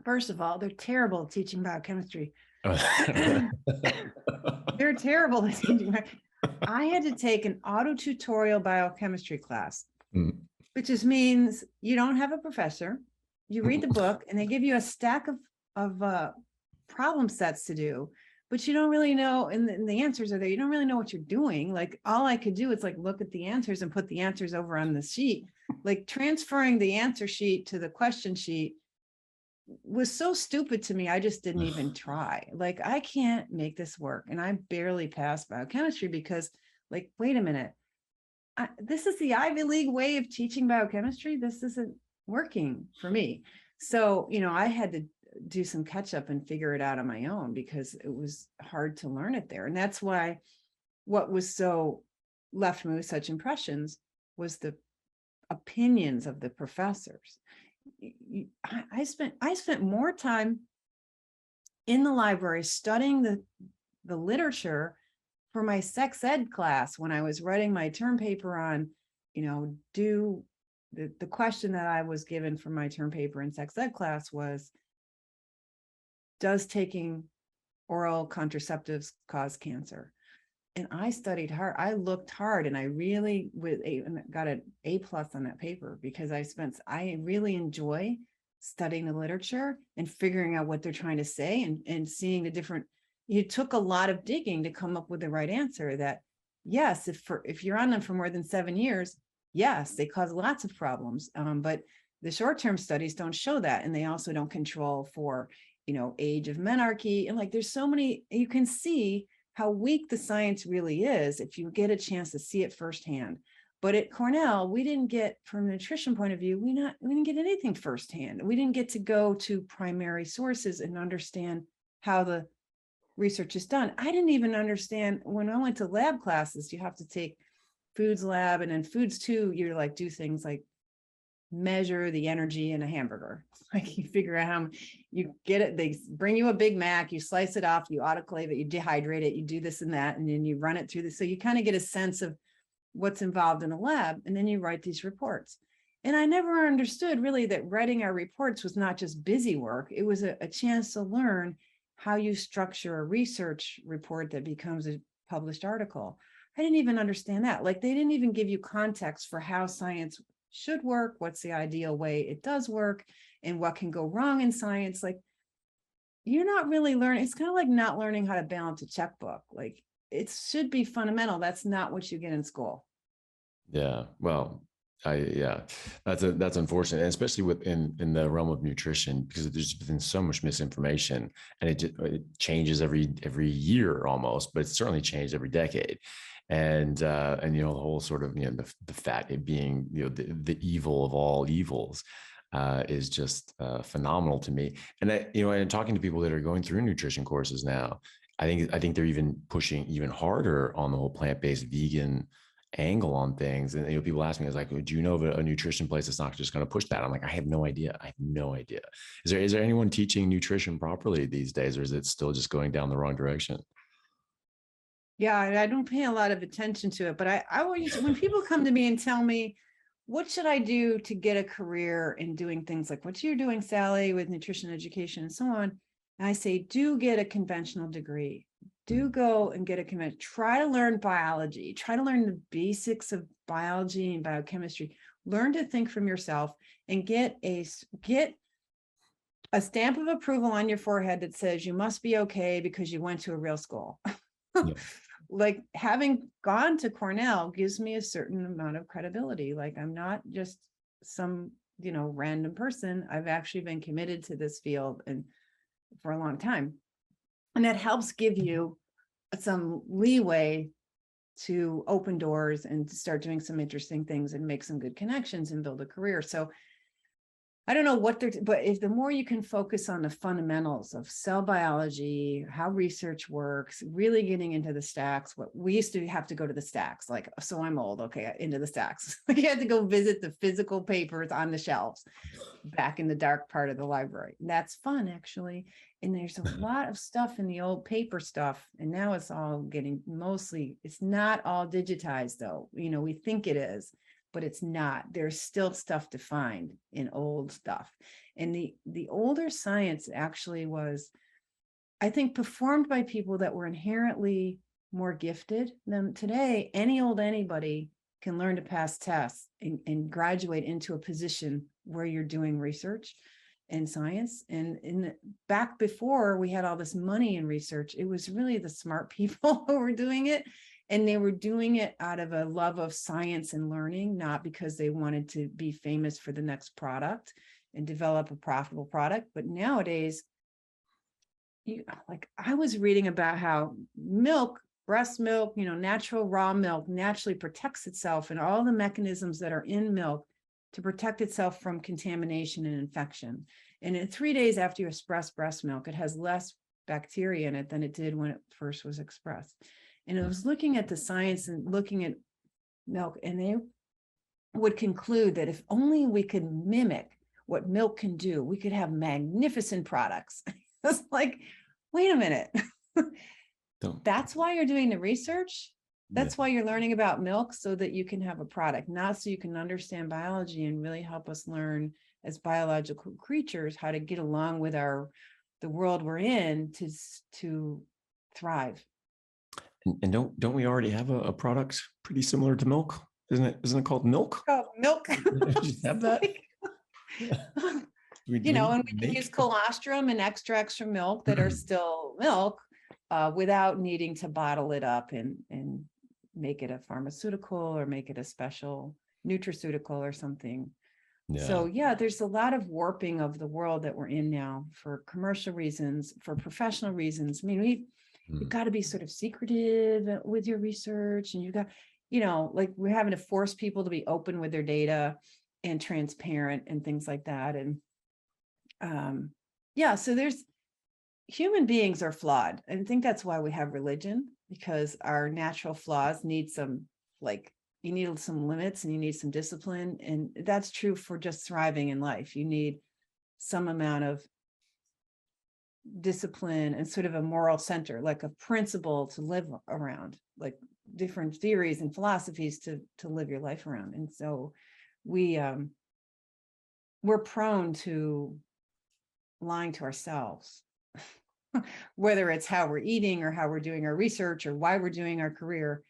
First of all, they're terrible at teaching biochemistry. They're terrible at teaching. I had to take an auto tutorial biochemistry class, which just means you don't have a professor. You read the book and they give you a stack of problem sets to do, but you don't really know, and the answers are there. You don't really know what you're doing. Like all I could do is like look at the answers and put the answers over on the sheet. Like transferring the answer sheet to the question sheet was so stupid to me. I just didn't even try. Like, I can't make this work. And I barely passed biochemistry because, like, wait a minute. This is the Ivy League way of teaching biochemistry. This isn't working for me. So, I had to do some catch up and figure it out on my own because it was hard to learn it there. And that's why what was so left me with such impressions was the opinions of the professors. I spent more time in the library studying the literature for my sex ed class when I was writing my term paper on, the question that I was given for my term paper in sex ed class was, does taking oral contraceptives cause cancer? And I studied hard. I looked hard and I really got an A+ on that paper because I really enjoy studying the literature and figuring out what they're trying to say and seeing the different, it took a lot of digging to come up with the right answer that, yes, if you're on them for more than 7 years, yes, they cause lots of problems. But the short-term studies don't show that. And they also don't control for, age of menarche. And like, there's so many, you can see how weak the science really is if you get a chance to see it firsthand. But at Cornell, we didn't get, from a nutrition point of view, we didn't get anything firsthand. We didn't get to go to primary sources and understand how the research is done. I didn't even understand when I went to lab classes, you have to take foods lab and then foods too, you're like, do things like measure the energy in a hamburger. Like you figure out how you get it. They bring you a Big Mac, you slice it off, you autoclave it, you dehydrate it, you do this and that, and then you run it through this. So you kind of get a sense of what's involved in a lab, and then you write these reports. And I never understood really that writing our reports was not just busy work. It was a chance to learn how you structure a research report that becomes a published article. I didn't even understand that. Like they didn't even give you context for how science should work, what's the ideal way it does work, and what can go wrong in science. Like you're not really learning. It's kind of like not learning how to balance a checkbook. Like it should be fundamental. That's not what you get in school. Yeah. Well, that's unfortunate, and especially in the realm of nutrition, because there's been so much misinformation, and it changes every year almost, but it's certainly changed every decade. And the whole sort of the fat being the evil of all evils is just phenomenal to me. And and talking to people that are going through nutrition courses now, I think they're even pushing even harder on the whole plant-based vegan angle on things. And people ask me, I was like, do you know of a nutrition place that's not just going to push that? I'm like, I have no idea. Is there anyone teaching nutrition properly these days, or is it still just going down the wrong direction? Yeah, I don't pay a lot of attention to it, but I always, when people come to me and tell me, what should I do to get a career in doing things like what you're doing, Sally, with nutrition education and so on, and I say, do get a conventional degree. do go and get a commitment. Try to learn biology. Try to learn the basics of biology and biochemistry. Learn to think from yourself and get a stamp of approval on your forehead that says you must be okay because you went to a real school. Yeah. Like having gone to Cornell gives me a certain amount of credibility. Like I'm not just some, random person. I've actually been committed to this field and for a long time. And that helps give you some leeway to open doors and to start doing some interesting things and make some good connections and build a career. So I don't know what but if the more you can focus on the fundamentals of cell biology, how research works, really getting into the stacks, what we used to have to go to the stacks, like, so I'm old, okay, into the stacks. You had to go visit the physical papers on the shelves back in the dark part of the library. That's fun, actually. And there's a lot of stuff in the old paper stuff. And now it's all getting it's not all digitized though. We think it is, but it's not. There's still stuff to find in old stuff. And the older science actually was, I think, performed by people that were inherently more gifted than today. Anybody can learn to pass tests and graduate into a position where you're doing research and science. And back before we had all this money in research, it was really the smart people who were doing it. And they were doing it out of a love of science and learning, not because they wanted to be famous for the next product and develop a profitable product. But nowadays, I was reading about how milk, breast milk, natural raw milk naturally protects itself and all the mechanisms that are in milk to protect itself from contamination and infection. And in 3 days after you express breast milk, it has less bacteria in it than it did when it first was expressed. And I was looking at the science and looking at milk, and they would conclude that if only we could mimic what milk can do, we could have magnificent products. It's like, wait a minute. That's why you're doing the research. That's why you're learning about milk, so that you can have a product, not so you can understand biology and really help us learn as biological creatures how to get along with the world we're in to thrive. And don't we already have a product pretty similar to milk? Isn't it called milk? Oh, milk. Just have that. And we can use colostrum and extracts from milk that are still milk without needing to bottle it up and make it a pharmaceutical or make it a special nutraceutical or something. Yeah. So there's a lot of warping of the world that we're in now for commercial reasons, for professional reasons. I mean, you've got to be sort of secretive with your research, and you've got, like we're having to force people to be open with their data and transparent and things like that. And so there's human beings are flawed. And I think that's why we have religion, because our natural flaws need you need some limits and you need some discipline. And that's true for just thriving in life. You need some amount of discipline and sort of a moral center, like a principle to live around, like different theories and philosophies to live your life around. And so we're prone to lying to ourselves, whether it's how we're eating or how we're doing our research or why we're doing our career.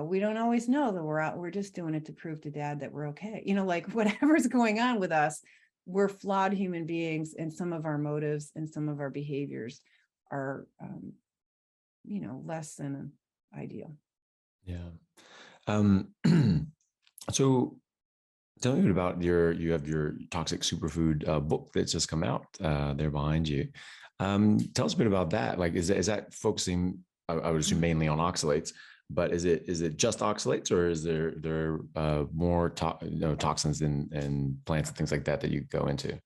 We don't always know that we're just doing it to prove to dad that we're okay. Like whatever's going on with us, we're flawed human beings, and some of our motives and some of our behaviors are, less than ideal. Yeah. So tell me a bit about you have your Toxic Superfood book that's just come out there behind you. Tell us a bit about that. Like, is that focusing, I would assume, mainly on oxalates, but is it just oxalates, or is there more toxins and plants and things like that you go into?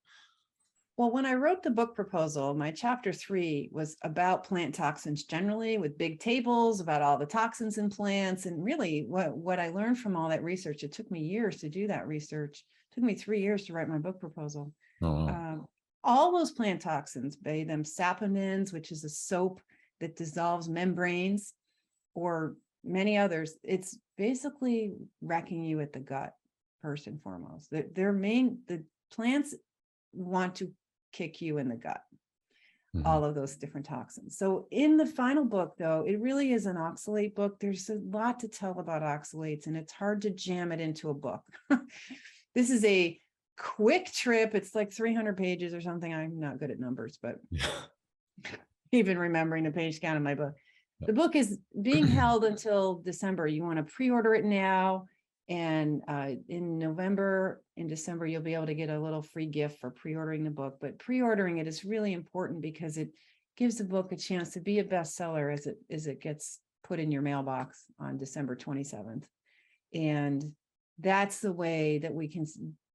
Well, when I wrote the book proposal, my chapter 3 was about plant toxins generally, with big tables about all the toxins in plants. And really what I learned from all that research, it took me years to do that research. It took me 3 years to write my book proposal. Oh, wow. All those plant toxins, be them saponins, which is a soap that dissolves membranes, or many others, it's basically wrecking you at the gut, first and foremost. The plants want to kick you in the gut. all of those different toxins. So in the final book, though, it really is an oxalate book. There's a lot to tell about oxalates, and it's hard to jam it into a book. This is a quick trip. It's like 300 pages or something. I'm not good at numbers, but even remembering the page count in my book. The book is being held until December. You want to pre-order it now. And in November and December, you'll be able to get a little free gift for pre-ordering the book. But pre-ordering it is really important because it gives the book a chance to be a bestseller as it gets put in your mailbox on December 27th. And that's the way that we can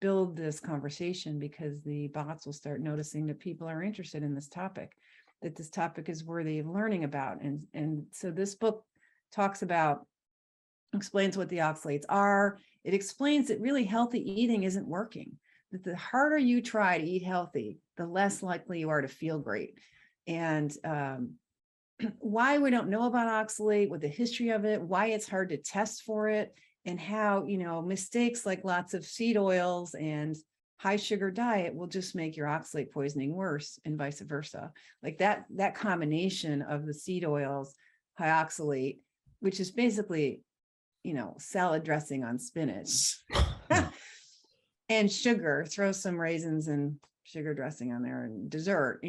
build this conversation, because the bots will start noticing that people are interested in this topic, that this topic is worthy of learning about. And so this book explains what the oxalates are. It explains that really healthy eating isn't working, that the harder you try to eat healthy, the less likely you are to feel great. And why we don't know about oxalate, what the history of it, why it's hard to test for it, and how, mistakes like lots of seed oils and high sugar diet will just make your oxalate poisoning worse, and vice versa. Like that combination of the seed oils, high oxalate, which is basically, salad dressing on spinach, and sugar, throw some raisins and sugar dressing on there, and dessert,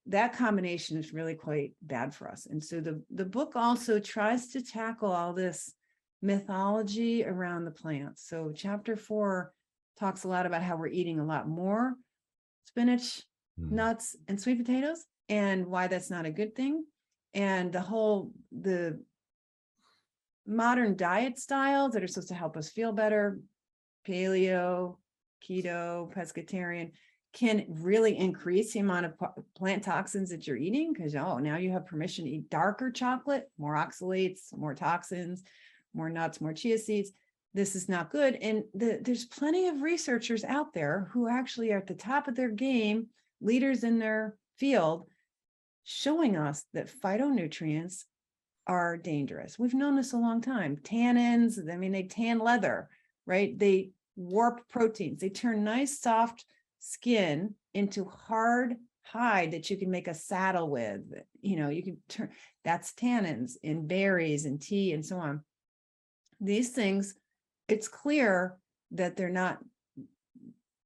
that combination is really quite bad for us. And so the book also tries to tackle all this mythology around the plants. So chapter 4 talks a lot about how we're eating a lot more spinach, nuts, and sweet potatoes, and why that's not a good thing. And the modern diet styles that are supposed to help us feel better, paleo, keto, pescatarian, can really increase the amount of plant toxins that you're eating, because now you have permission to eat darker chocolate, more oxalates, more toxins, more nuts, more chia seeds. This is not good. And there's plenty of researchers out there who actually are at the top of their game, leaders in their field, showing us that phytonutrients are dangerous. We've known this a long time. Tannins, they tan leather, right? They warp proteins. They turn nice, soft skin into hard hide that you can make a saddle with. You can turn, that's tannins in berries and tea and so on. These things, it's clear that they're not,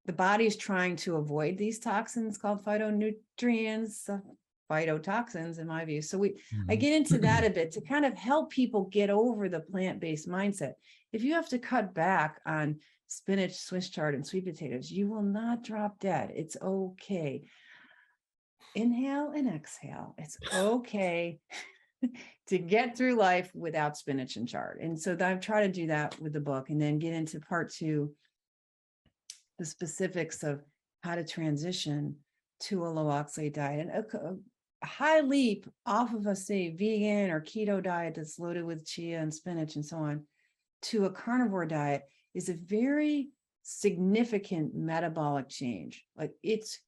the body's trying to avoid these toxins called phytonutrients, phytotoxins in my view. So I get into that a bit to kind of help people get over the plant-based mindset. If you have to cut back on spinach, Swiss chard, and sweet potatoes, you will not drop dead. It's okay. Inhale and exhale. It's okay to get through life without spinach and chard. And so I've tried to do that with the book, and then get into part 2, the specifics of how to transition to a low oxalate diet. And a high leap off of a, say, vegan or keto diet that's loaded with chia and spinach and so on, to a carnivore diet is a very significant metabolic change. Like, it's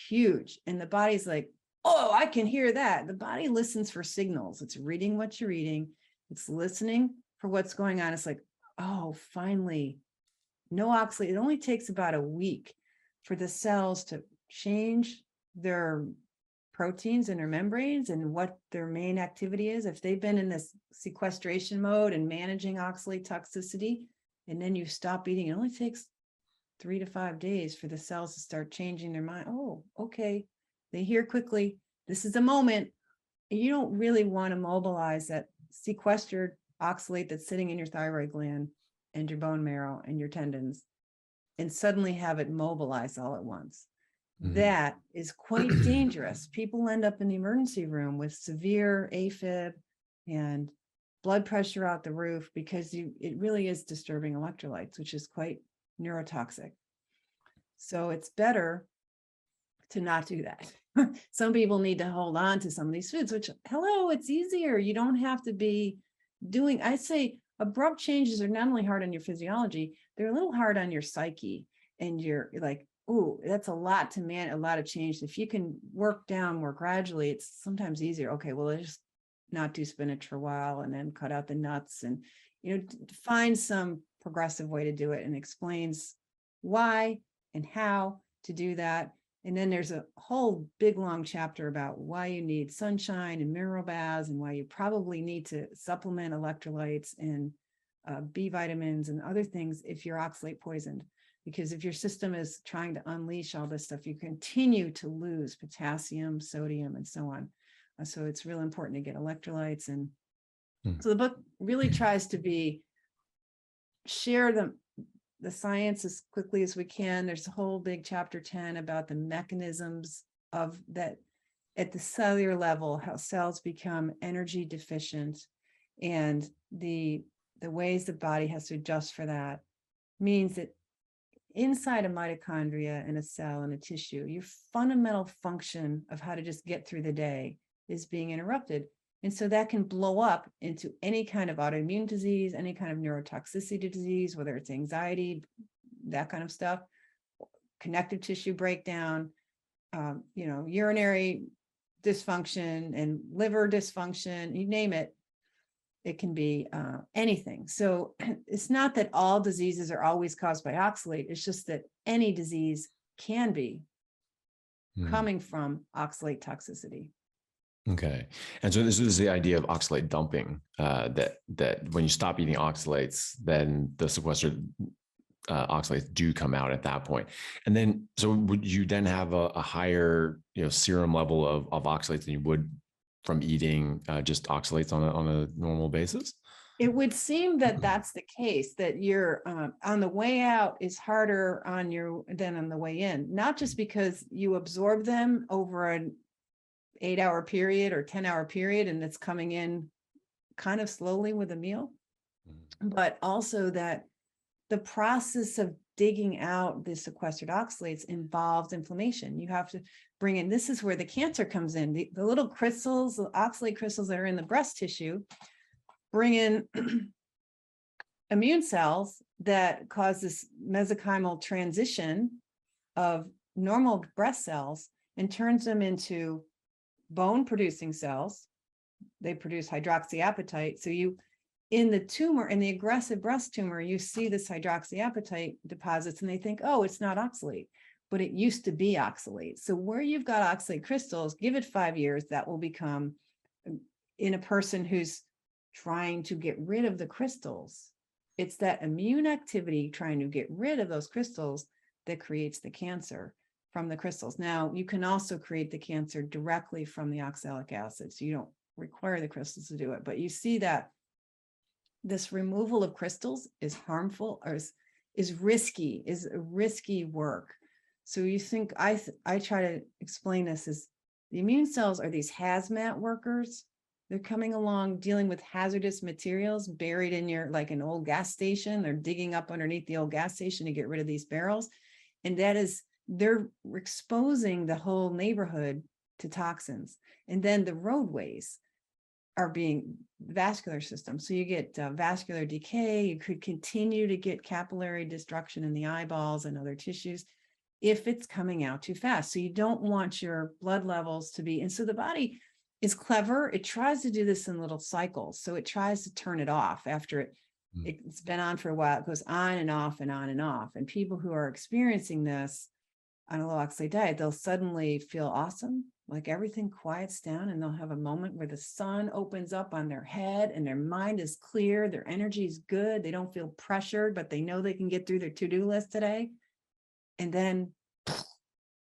huge. And the body's like, oh, I can hear that. The body listens for signals. It's reading what you're eating. It's listening for what's going on. It's like, oh, finally, no oxalate. It only takes about a week for the cells to change their proteins in their membranes and what their main activity is. If they've been in this sequestration mode and managing oxalate toxicity, and then you stop eating, it only takes 3 to 5 days for the cells to start changing their mind. Oh, okay. They hear quickly, this is a moment. You don't really want to mobilize that sequestered oxalate that's sitting in your thyroid gland and your bone marrow and your tendons, and suddenly have it mobilize all at once. That is quite dangerous. People end up in the emergency room with severe AFib and blood pressure out the roof, because it really is disturbing electrolytes, which is quite neurotoxic. So it's better to not do that. Some people need to hold on to some of these foods, which, it's easier. You don't have to be doing, I say abrupt changes are not only hard on your physiology, they're a little hard on your psyche. And you're like, oh, that's a lot to a lot of change. If you can work down more gradually, it's sometimes easier. Okay, well, let's just not do spinach for a while, and then cut out the nuts, and, find some progressive way to do it, and explains why and how to do that. And then there's a whole big long chapter about why you need sunshine and mineral baths and why you probably need to supplement electrolytes and B vitamins and other things if you're oxalate poisoned. Because if your system is trying to unleash all this stuff, you continue to lose potassium, sodium, and so on. So it's really important to get electrolytes. And so the book really tries to share the science as quickly as we can. There's a whole big chapter 10 about the mechanisms of that at the cellular level, how cells become energy deficient, and the ways the body has to adjust for that means that inside a mitochondria and a cell and a tissue, your fundamental function of how to just get through the day is being interrupted. And so that can blow up into any kind of autoimmune disease, any kind of neurotoxicity disease, whether it's anxiety, that kind of stuff, connective tissue breakdown, urinary dysfunction and liver dysfunction, you name it. It can be anything. So it's not that all diseases are always caused by oxalate. It's just that any disease can be coming from oxalate toxicity. Okay. And so this is the idea of oxalate dumping, that when you stop eating oxalates, then the sequestered oxalates do come out at that point. And then, so would you then have a higher, serum level of oxalates than you would from eating just oxalates on a normal basis? It would seem that that's the case, that you're on the way out is harder than on the way in, not just because you absorb them over an 8-hour period or 10-hour period, and it's coming in kind of slowly with a meal, but also that the process of digging out the sequestered oxalates involves inflammation. You have to bring in, this is where the cancer comes in. The little crystals, the oxalate crystals that are in the breast tissue, bring in immune cells that cause this mesenchymal transition of normal breast cells and turns them into bone producing cells. They produce hydroxyapatite. So in the tumor, in the aggressive breast tumor, you see this hydroxyapatite deposits and they think, oh, it's not oxalate, but it used to be oxalate. So where you've got oxalate crystals, give it 5 years, that will become, in a person who's trying to get rid of the crystals, it's that immune activity trying to get rid of those crystals that creates the cancer from the crystals. Now, you can also create the cancer directly from the oxalic acid, so you don't require the crystals to do it. But you see that this removal of crystals is harmful, or is risky work. So you think, I try to explain this as the immune cells are these hazmat workers. They're coming along dealing with hazardous materials buried in like an old gas station. They're digging up underneath the old gas station to get rid of these barrels. And they're exposing the whole neighborhood to toxins. And then the roadways are being vascular system. So you get vascular decay. You could continue to get capillary destruction in the eyeballs and other tissues if it's coming out too fast. So you don't want your blood levels to be, and so the body is clever. It tries to do this in little cycles. So it tries to turn it off after it's been on for a while. It goes on and off and on and off. And people who are experiencing this on a low oxalate diet, they'll suddenly feel awesome, like everything quiets down, and they'll have a moment where the sun opens up on their head and their mind is clear, their energy is good, they don't feel pressured, but they know they can get through their to-do list today. And then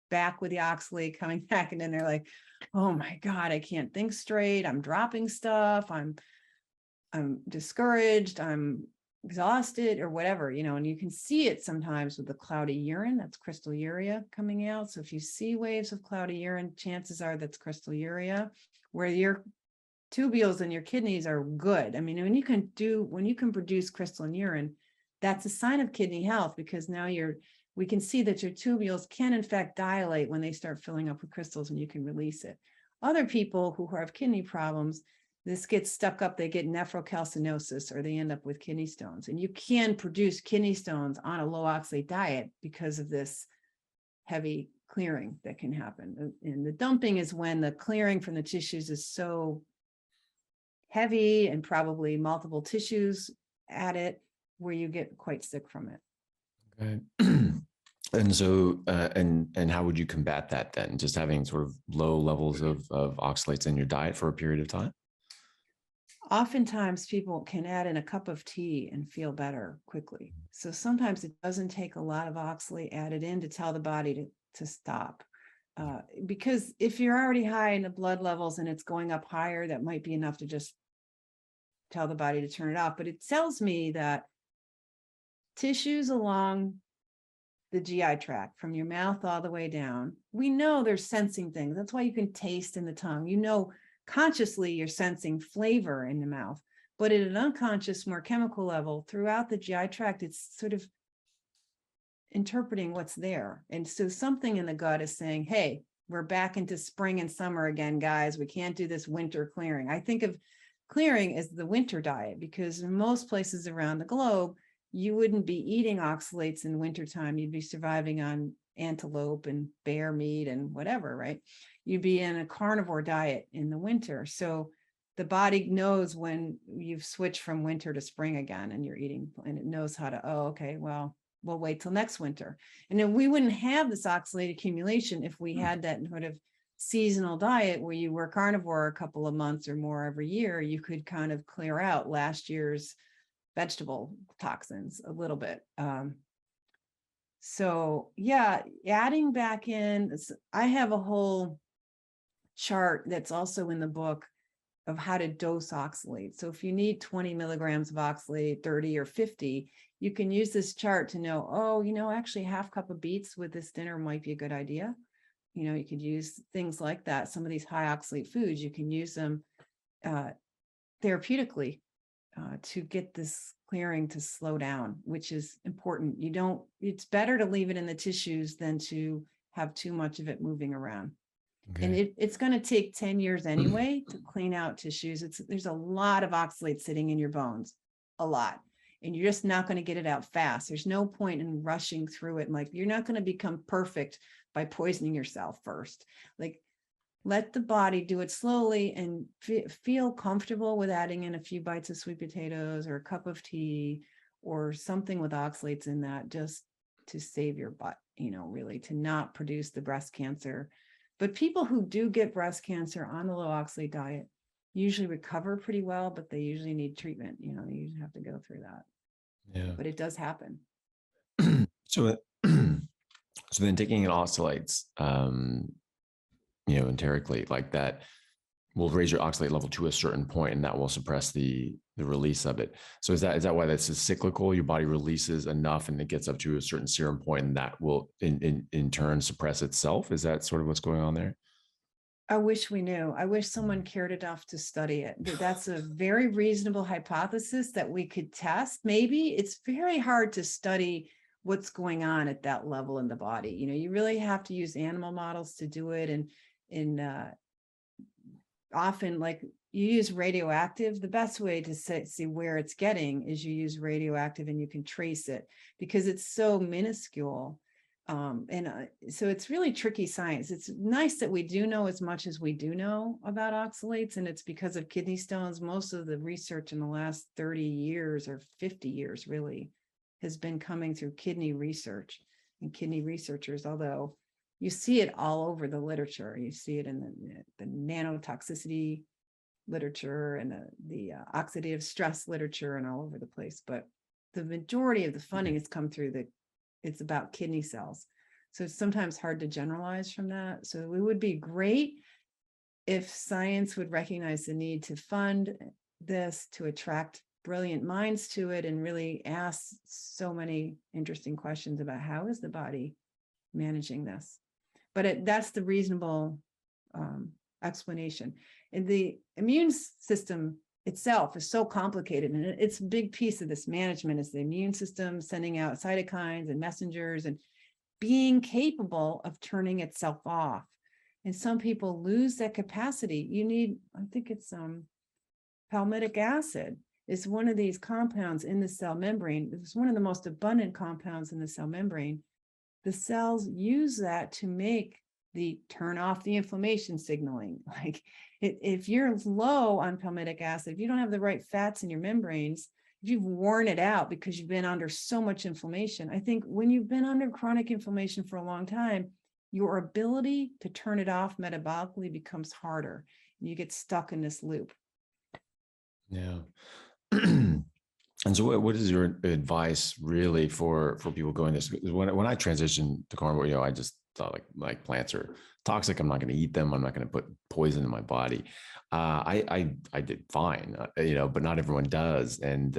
back with the oxalate coming back, and then they're like, oh my God, I can't think straight, I'm dropping stuff, I'm discouraged, I'm exhausted, or whatever, and you can see it sometimes with the cloudy urine. That's crystalluria coming out. So if you see waves of cloudy urine, chances are that's crystalluria, where your tubules in your kidneys are good. I mean, when you can produce crystalline urine, that's a sign of kidney health, because now we can see that your tubules can in fact dilate when they start filling up with crystals, and you can release it. Other people who have kidney problems, this gets stuck up, they get nephrocalcinosis, or they end up with kidney stones. And you can produce kidney stones on a low oxalate diet because of this heavy clearing that can happen. And the dumping is when the clearing from the tissues is so heavy, and probably multiple tissues at it, where you get quite sick from it. Okay. And so, and how would you combat that then? Just having sort of low levels of oxalates in your diet for a period of time? Oftentimes people can add in a cup of tea and feel better quickly. So sometimes it doesn't take a lot of oxalate added in to tell the body to stop. Because if you're already high in the blood levels and it's going up higher, that might be enough to just tell the body to turn it off. But it tells me that tissues along the GI tract from your mouth all the way down, we know they're sensing things. That's why you can taste in the tongue. You know, consciously you're sensing flavor in the mouth, but at an unconscious, more chemical level throughout the GI tract, it's sort of interpreting what's there. And so something in the gut is saying, hey, we're back into spring and summer again, guys. We can't do this winter clearing. I think of clearing as the winter diet because in most places around the globe, you wouldn't be eating oxalates in wintertime. You'd be surviving on antelope and bear meat and whatever, right? You'd be in a carnivore diet in the winter. So the body knows when you've switched from winter to spring again and you're eating, and it knows how to, oh, okay, well, we'll wait till next winter. And then we wouldn't have this oxalate accumulation if we had that sort of seasonal diet where you were carnivore a couple of months or more every year. You could kind of clear out last year's vegetable toxins a little bit. So yeah, adding back in, I have a whole chart that's also in the book of how to dose oxalate. So if you need 20 milligrams of oxalate, 30 or 50, you can use this chart to know, oh, actually half cup of beets with this dinner might be a good idea. You could use things like that. Some of these high oxalate foods, you can use them therapeutically to get this clearing to slow down, which is important. It's better to leave it in the tissues than to have too much of it moving around. Okay. And it's going to take 10 years anyway to clean out tissues. There's a lot of oxalate sitting in your bones, a lot. And you're just not going to get it out fast. There's no point in rushing through it. Like, you're not going to become perfect by poisoning yourself first. Like, let the body do it slowly and feel comfortable with adding in a few bites of sweet potatoes or a cup of tea or something with oxalates in that, just to save your butt, really to not produce the breast cancer. But people who do get breast cancer on the low oxalate diet usually recover pretty well, but they usually need treatment. They usually have to go through that. Yeah. But it does happen. So then taking in oxalates, enterically like that will raise your oxalate level to a certain point, and that will suppress the release of it. So is that why that's cyclical? Your body releases enough and it gets up to a certain serum point, and that will in turn suppress itself? Is that sort of what's going on there? I wish we knew. I wish someone cared enough to study it. That's a very reasonable hypothesis that we could test. Maybe it's very hard to study what's going on at that level in the body. You really have to use animal models to do it. And often, like, you use radioactive. The best way to see where it's getting is you use radioactive and you can trace it because it's so minuscule. So it's really tricky science. It's nice that we do know as much as we do know about oxalates, and it's because of kidney stones. Most of the research in the last 30 years or 50 years really has been coming through kidney research and kidney researchers, although you see it all over the literature. You see it in the nanotoxicity literature and the oxidative stress literature and all over the place. But the majority of the funding has come through it's about kidney cells. So it's sometimes hard to generalize from that. So it would be great if science would recognize the need to fund this, to attract brilliant minds to it, and really ask so many interesting questions about how is the body managing this. But that's the reasonable explanation. And the immune system itself is so complicated, and it's a big piece of this management is the immune system sending out cytokines and messengers and being capable of turning itself off. And some people lose that capacity. You need, I think it's palmitic acid is one of these compounds in the cell membrane. It's one of the most abundant compounds in the cell membrane. The cells use that to make turn off the inflammation signaling. Like if you're low on palmitic acid, if you don't have the right fats in your membranes, if you've worn it out because you've been under so much inflammation, I think when you've been under chronic inflammation for a long time, your ability to turn it off metabolically becomes harder. And you get stuck in this loop. Yeah. And so what is your advice really for people going this? When I transitioned to carnivore, I just thought like plants are toxic. I'm not going to eat them. I'm not going to put poison in my body. I did fine, but not everyone does. And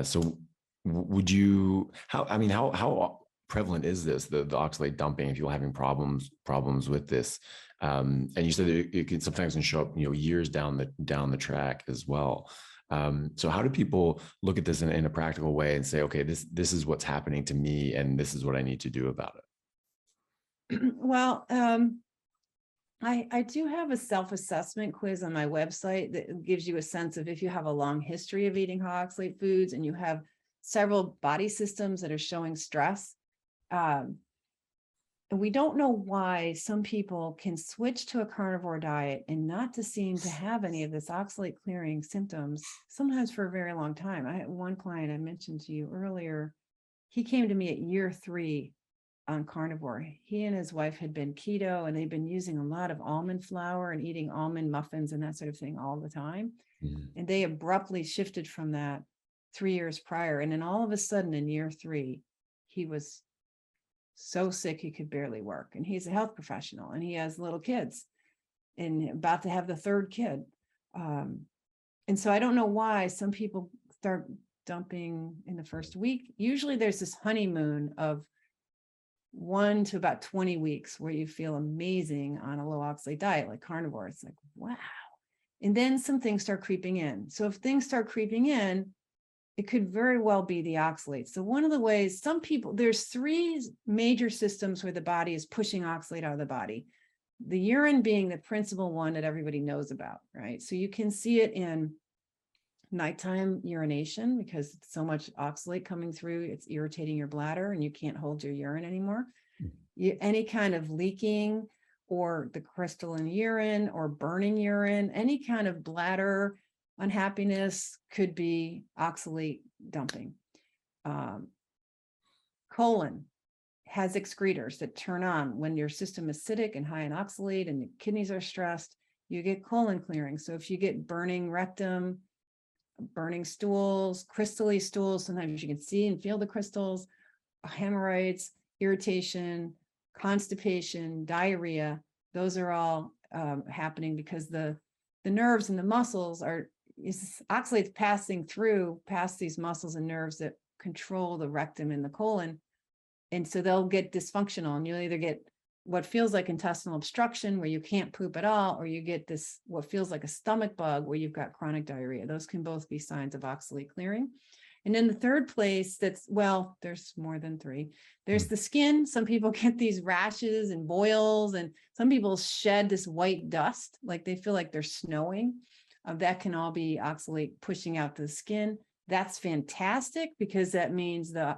so would you, how prevalent is this, the oxalate dumping, and people having problems with this? And you said it can sometimes show up, years down the track as well. So how do people look at this in a practical way and say, okay, this is what's happening to me, and this is what I need to do about it? Well, I do have a self-assessment quiz on my website that gives you a sense of if you have a long history of eating high oxalate foods and you have several body systems that are showing stress. And we don't know why some people can switch to a carnivore diet and not to seem to have any of this oxalate clearing symptoms, sometimes for a very long time. I had one client I mentioned to you earlier. He came to me at year 3 on carnivore. He and his wife had been keto, and they'd been using a lot of almond flour and eating almond muffins and that sort of thing all the time. Mm-hmm. And they abruptly shifted from that 3 years prior. And then all of a sudden in year 3, he was so sick he could barely work. And he's a health professional, and he has little kids and about to have the 3rd kid. And so I don't know why some people start dumping in the first week. Usually there's this honeymoon of 1 to about 20 weeks where you feel amazing on a low oxalate diet, like carnivore. It's like, wow. And then some things start creeping in. So if things start creeping in, it could very well be the oxalates. So one of the ways some people, there's 3 major systems where the body is pushing oxalate out of the body. The urine being the principal one that everybody knows about, right? So you can see it in nighttime urination because it's so much oxalate coming through, it's irritating your bladder and you can't hold your urine anymore. Any kind of leaking or the crystalline urine or burning urine, any kind of bladder unhappiness could be oxalate dumping. Colon has excretors that turn on when your system is acidic and high in oxalate and the kidneys are stressed, you get colon clearing. So if you get burning rectum, burning stools, crystally stools, sometimes you can see and feel the crystals, hemorrhoids, irritation, constipation, diarrhea, those are all happening because the nerves and the muscles oxalates passing through past these muscles and nerves that control the rectum and the colon. And so they'll get dysfunctional, and you'll either get what feels like intestinal obstruction where you can't poop at all, or you get this, what feels like a stomach bug where you've got chronic diarrhea. Those can both be signs of oxalate clearing. And then the third place there's more than 3. There's the skin. Some people get these rashes and boils, and some people shed this white dust, like they feel like they're snowing. That can all be oxalate pushing out the skin. That's fantastic because that means the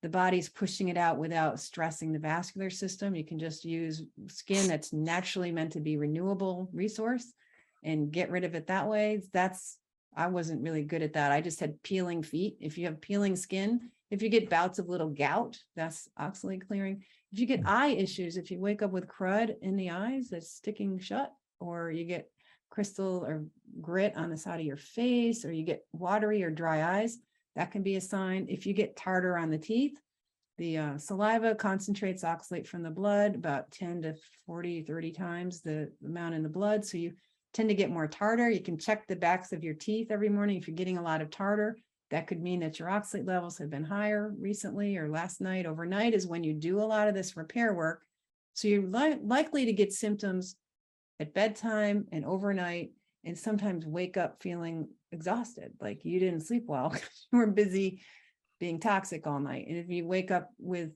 body's pushing it out without stressing the vascular system. You can just use skin that's naturally meant to be renewable resource and get rid of it that way. I wasn't really good at that. I just had peeling feet. If you have peeling skin, if you get bouts of little gout, that's oxalate clearing. If you get eye issues, if you wake up with crud in the eyes that's sticking shut, or you get crystal or grit on the side of your face, or you get watery or dry eyes, that can be a sign. If you get tartar on the teeth, the saliva concentrates oxalate from the blood about 10 to 40, 30 times the amount in the blood. So you tend to get more tartar. You can check the backs of your teeth every morning. If you're getting a lot of tartar, that could mean that your oxalate levels have been higher recently or last night. Overnight is when you do a lot of this repair work. So you're likely to get symptoms at bedtime and overnight, and sometimes wake up feeling exhausted, like you didn't sleep well because you were busy being toxic all night. And if you wake up with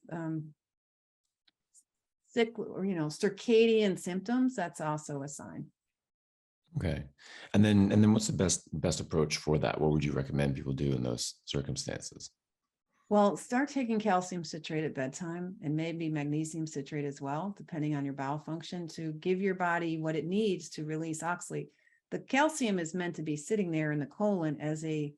sick or circadian symptoms, that's also a sign. Okay. And then what's the best approach for that? What would you recommend people do in those circumstances? Well, start taking calcium citrate at bedtime and maybe magnesium citrate as well, depending on your bowel function, to give your body what it needs to release oxalate. The calcium is meant to be sitting there in the colon as a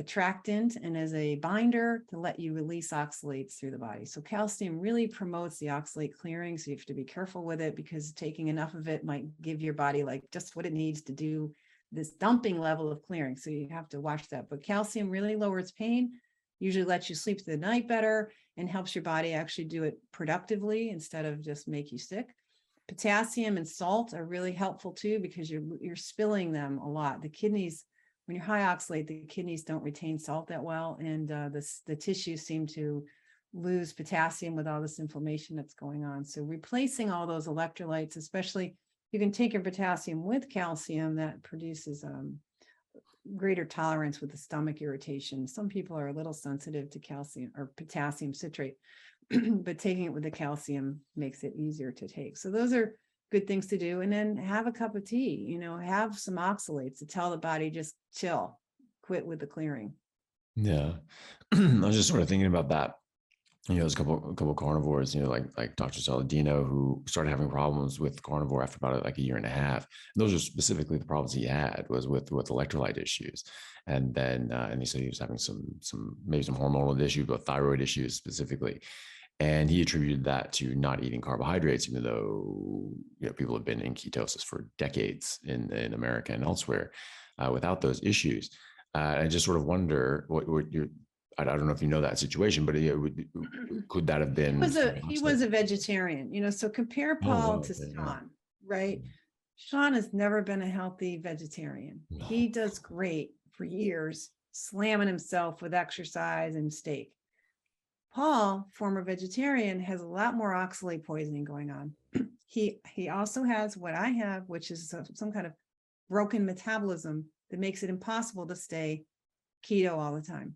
attractant and as a binder to let you release oxalates through the body. So calcium really promotes the oxalate clearing. So you have to be careful with it, because taking enough of it might give your body like just what it needs to do this dumping level of clearing. So you have to watch that. But calcium really lowers pain, usually lets you sleep through the night better, and helps your body actually do it productively instead of just make you sick. Potassium and salt are really helpful too, because you're spilling them a lot. The kidneys, when you're high oxalate, the kidneys don't retain salt that well, and the tissues seem to lose potassium with all this inflammation that's going on. So replacing all those electrolytes, especially you can take your potassium with calcium, that produces greater tolerance with the stomach irritation. Some people are a little sensitive to calcium or potassium citrate, but taking it with the calcium makes it easier to take. So those are good things to do. And then have a cup of tea, have some oxalates to tell the body, just chill, quit with the clearing. Yeah. I was just sort of thinking about that. There's a couple carnivores, like Dr. Saladino, who started having problems with carnivore after about like a year and a half. And those are specifically the problems he had was with electrolyte issues. And then, and he said he was having maybe some hormonal issues, but thyroid issues specifically. And he attributed that to not eating carbohydrates, even though people have been in ketosis for decades in America and elsewhere without those issues. I just sort of wonder what your, I don't know if you know that situation, but could that have been? He was a vegetarian, so compare Paul to Sean, right? Sean has never been a healthy vegetarian. No. He does great for years, slamming himself with exercise and steak. Paul, former vegetarian, has a lot more oxalate poisoning going on. He also has what I have, which is some kind of broken metabolism that makes it impossible to stay keto all the time.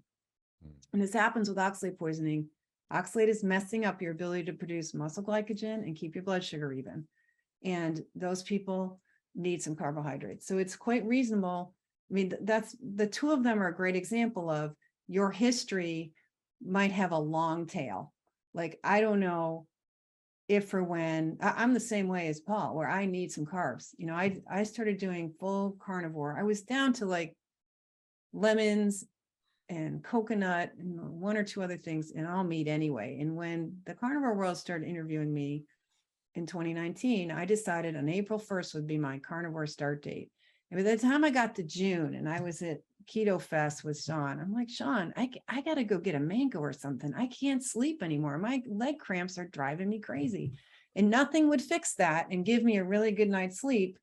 And this happens with oxalate poisoning. Oxalate is messing up your ability to produce muscle glycogen and keep your blood sugar even. And those people need some carbohydrates. So it's quite reasonable. I mean, that's the two of them are a great example of your history might have a long tail. Like, I don't know if or when, I'm the same way as Paul, where I need some carbs. I started doing full carnivore. I was down to like lemons and coconut and one or two other things, and all meat anyway. And when the carnivore world started interviewing me in 2019, I decided on April 1st would be my carnivore start date. And by the time I got to June and I was at Keto Fest with Sean, I'm like, Sean, I got to go get a mango or something. I can't sleep anymore. My leg cramps are driving me crazy. And nothing would fix that and give me a really good night's sleep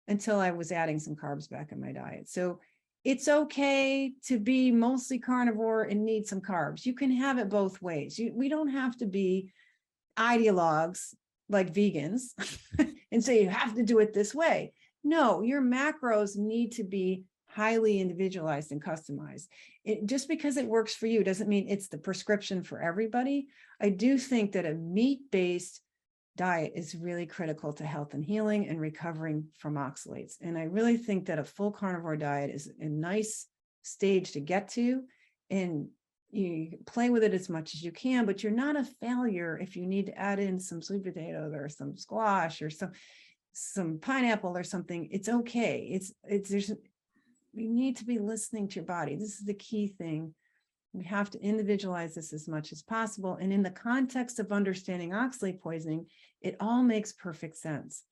until I was adding some carbs back in my diet. So it's okay to be mostly carnivore and need some carbs. You can have it both ways. We don't have to be ideologues like vegans and say you have to do it this way. No, your macros need to be highly individualized and customized. Just because it works for you doesn't mean it's the prescription for everybody. I do think that a meat-based diet is really critical to health and healing and recovering from oxalates. And I really think that a full carnivore diet is a nice stage to get to, and you play with it as much as you can, but you're not a failure if you need to add in some sweet potatoes or some squash or some pineapple or something. It's okay. You need to be listening to your body. This is the key thing. We have to individualize this as much as possible. And in the context of understanding oxalate poisoning, it all makes perfect sense.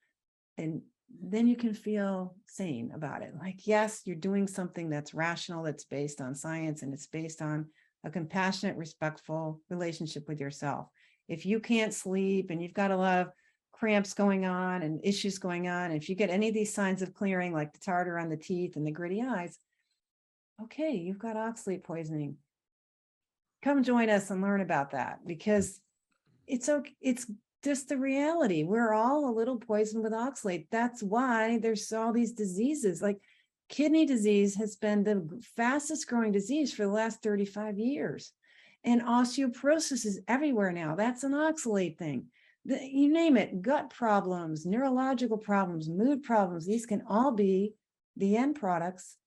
And then you can feel sane about it. Like, yes, you're doing something that's rational, that's based on science, and it's based on a compassionate, respectful relationship with yourself. If you can't sleep and you've got a lot of cramps going on and issues going on, if you get any of these signs of clearing, like the tartar on the teeth and the gritty eyes, okay, you've got oxalate poisoning. Come join us and learn about that, because it's okay. It's just the reality. We're all a little poisoned with oxalate. That's why there's all these diseases. Like kidney disease has been the fastest growing disease for the last 35 years. And osteoporosis is everywhere now. That's an oxalate thing. You name it, gut problems, neurological problems, mood problems. These can all be the end products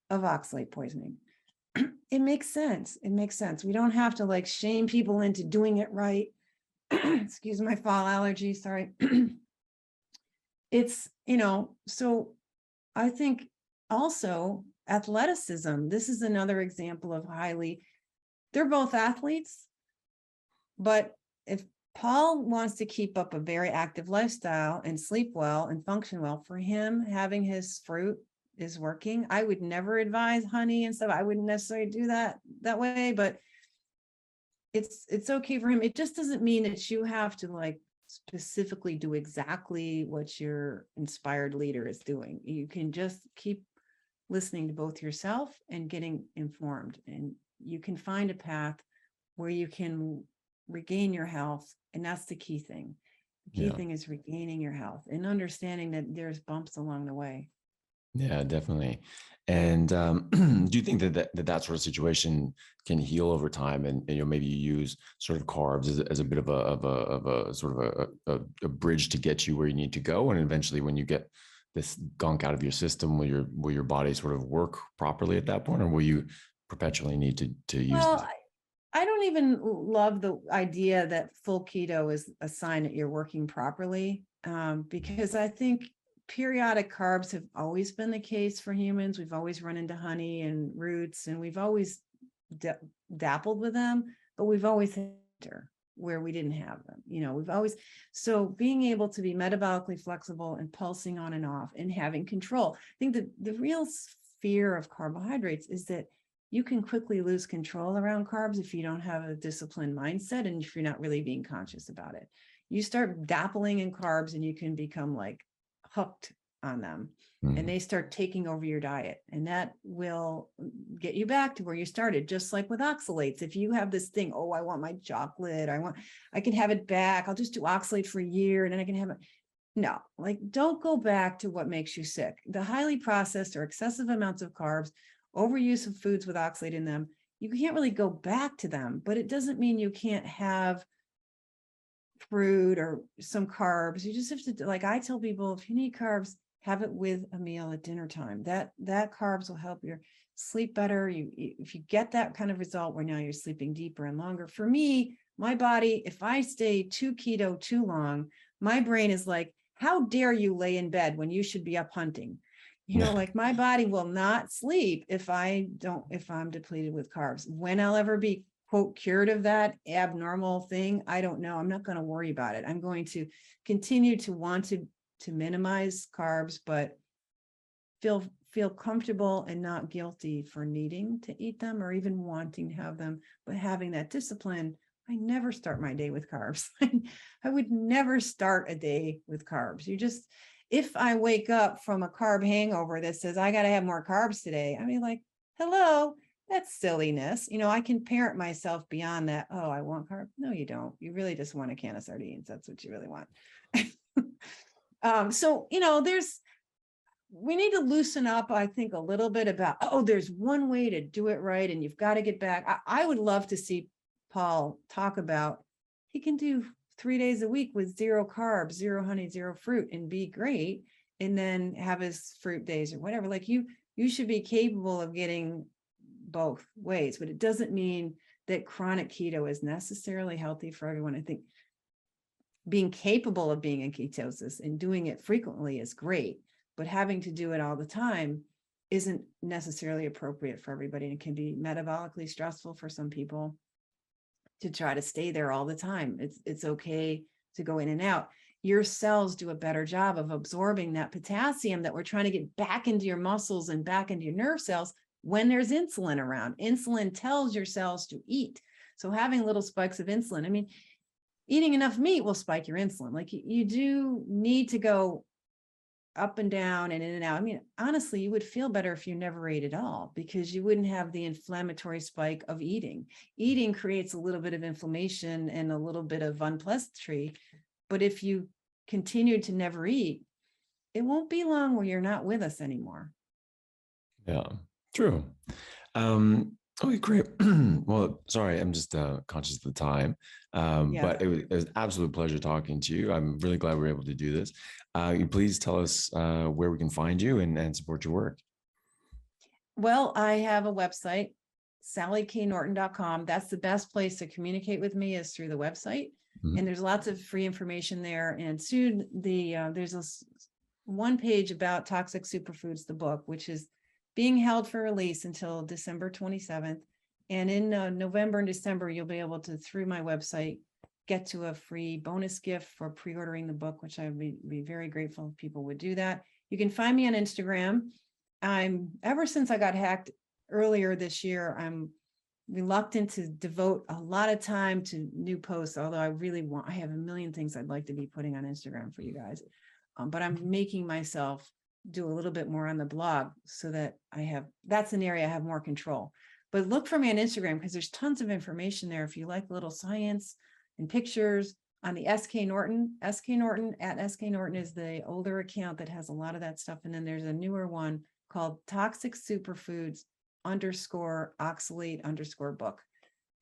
of oxalate poisoning. It makes sense. It makes sense. We don't have to like shame people into doing it right. Excuse my fall allergy. Sorry. It's, so I think also athleticism. This is another example of they're both athletes, but if Paul wants to keep up a very active lifestyle and sleep well and function well, for him, having his fruit is working. I would never advise honey and stuff. I wouldn't necessarily do that way, but it's okay for him. It just doesn't mean that you have to like specifically do exactly what your inspired leader is doing. You can just keep listening to both yourself and getting informed, and you can find a path where you can regain your health. And that's the key thing. The key thing is regaining your health and understanding that there's bumps along the way. Yeah, definitely. And do you think that sort of situation can heal over time, and maybe you use sort of carbs as a bit of a sort of a bridge to get you where you need to go, and eventually when you get this gunk out of your system, will your body sort of work properly at that point, or will you perpetually need to use? Well, I don't even love the idea that full keto is a sign that you're working properly, because I think periodic carbs have always been the case for humans. We've always run into honey and roots, and we've always dappled with them, but we've always had where we didn't have them. We've always, so being able to be metabolically flexible and pulsing on and off and having control. I think that the real fear of carbohydrates is that you can quickly lose control around carbs if you don't have a disciplined mindset and if you're not really being conscious about it. You start dappling in carbs and you can become like hooked on them, and they start taking over your diet, and that will get you back to where you started. Just like with oxalates, if you have this thing, oh, I want my chocolate, I can have it back, I'll just do oxalate for a year and then I can have it. No, like, don't go back to what makes you sick. The highly processed or excessive amounts of carbs, overuse of foods with oxalate in them, you can't really go back to them, but it doesn't mean you can't have fruit or some carbs. You just have to, like I tell people, if you need carbs, have it with a meal at dinner time. That carbs will help you sleep better. If you get that kind of result where now you're sleeping deeper and longer. For me, my body, if I stay too keto too long, my brain is like, how dare you lay in bed when you should be up hunting? Like my body will not sleep if I'm depleted with carbs. When I'll ever be, quote, cured of that abnormal thing, I don't know. I'm not going to worry about it. I'm going to continue to want to minimize carbs, but feel comfortable and not guilty for needing to eat them or even wanting to have them, but having that discipline. I never start my day with carbs. I would never start a day with carbs. If I wake up from a carb hangover that says I got to have more carbs today, I mean, like, hello, that's silliness. I can parent myself beyond that. Oh, I want carbs. No, you don't. You really just want a can of sardines. That's what you really want. So, we need to loosen up, I think, a little bit about, there's one way to do it right, and you've got to get back. I would love to see Paul talk about, he can do 3 days a week with 0 carbs, 0 honey, 0 fruit, and be great, and then have his fruit days or whatever. Like you should be capable of getting both ways, but it doesn't mean that chronic keto is necessarily healthy for everyone. I think being capable of being in ketosis and doing it frequently is great, but having to do it all the time isn't necessarily appropriate for everybody. And it can be metabolically stressful for some people to try to stay there all the time. It's okay to go in and out. Your cells do a better job of absorbing that potassium that we're trying to get back into your muscles and back into your nerve cells when there's insulin around. Insulin tells your cells to eat. So having little spikes of insulin, I mean, eating enough meat will spike your insulin. Like you do need to go up and down and in and out. I mean, honestly, you would feel better if you never ate at all, because you wouldn't have the inflammatory spike of eating. Eating creates a little bit of inflammation and a little bit of unpleasantry. But if you continue to never eat, it won't be long where you're not with us anymore. Yeah, true. Okay, great. Well, sorry, I'm just conscious of the time, but it was an absolute pleasure talking to you. I'm really glad we were able to do this. You please tell us where we can find you and support your work. Well, I have a website, SallyKNorton.com. That's the best place to communicate with me, is through the website. Mm-hmm. And there's lots of free information there. And soon there's one page about Toxic Superfoods, the book, which is being held for release until December 27th. And in November and December, you'll be able to, through my website, get to a free bonus gift for pre-ordering the book, which I would be very grateful if people would do that. You can find me on Instagram. Ever since I got hacked earlier this year, I'm reluctant to devote a lot of time to new posts, although I have a million things I'd like to be putting on Instagram for you guys. But I'm making myself do a little bit more on the blog so that that's an area I have more control. But look for me on Instagram because there's tons of information there. If you like little science and pictures on the SK Norton, SK Norton is the older account that has a lot of that stuff. And then there's a newer one called Toxic Superfoods _oxalate _book.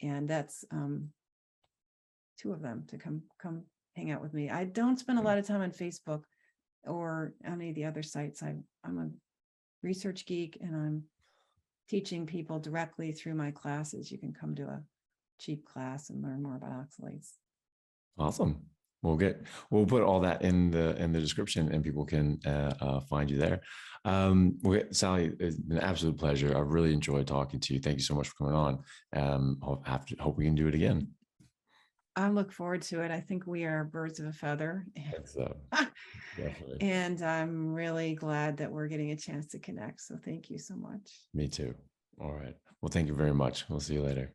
And that's 2 of them to come hang out with me. I don't spend a lot of time on Facebook or any of the other sites. I'm a research geek and I'm teaching people directly through my classes. You can come to a cheap class and learn more about oxalates. Awesome. We'll put all that in the description and people can find you there. Sally, it's been an absolute pleasure. I really enjoyed talking to you. Thank you so much for coming on. Hope we can do it again. I look forward to it. I think we are birds of a feather. So, definitely. And I'm really glad that we're getting a chance to connect. So thank you so much. Me too. All right. Well, thank you very much. We'll see you later.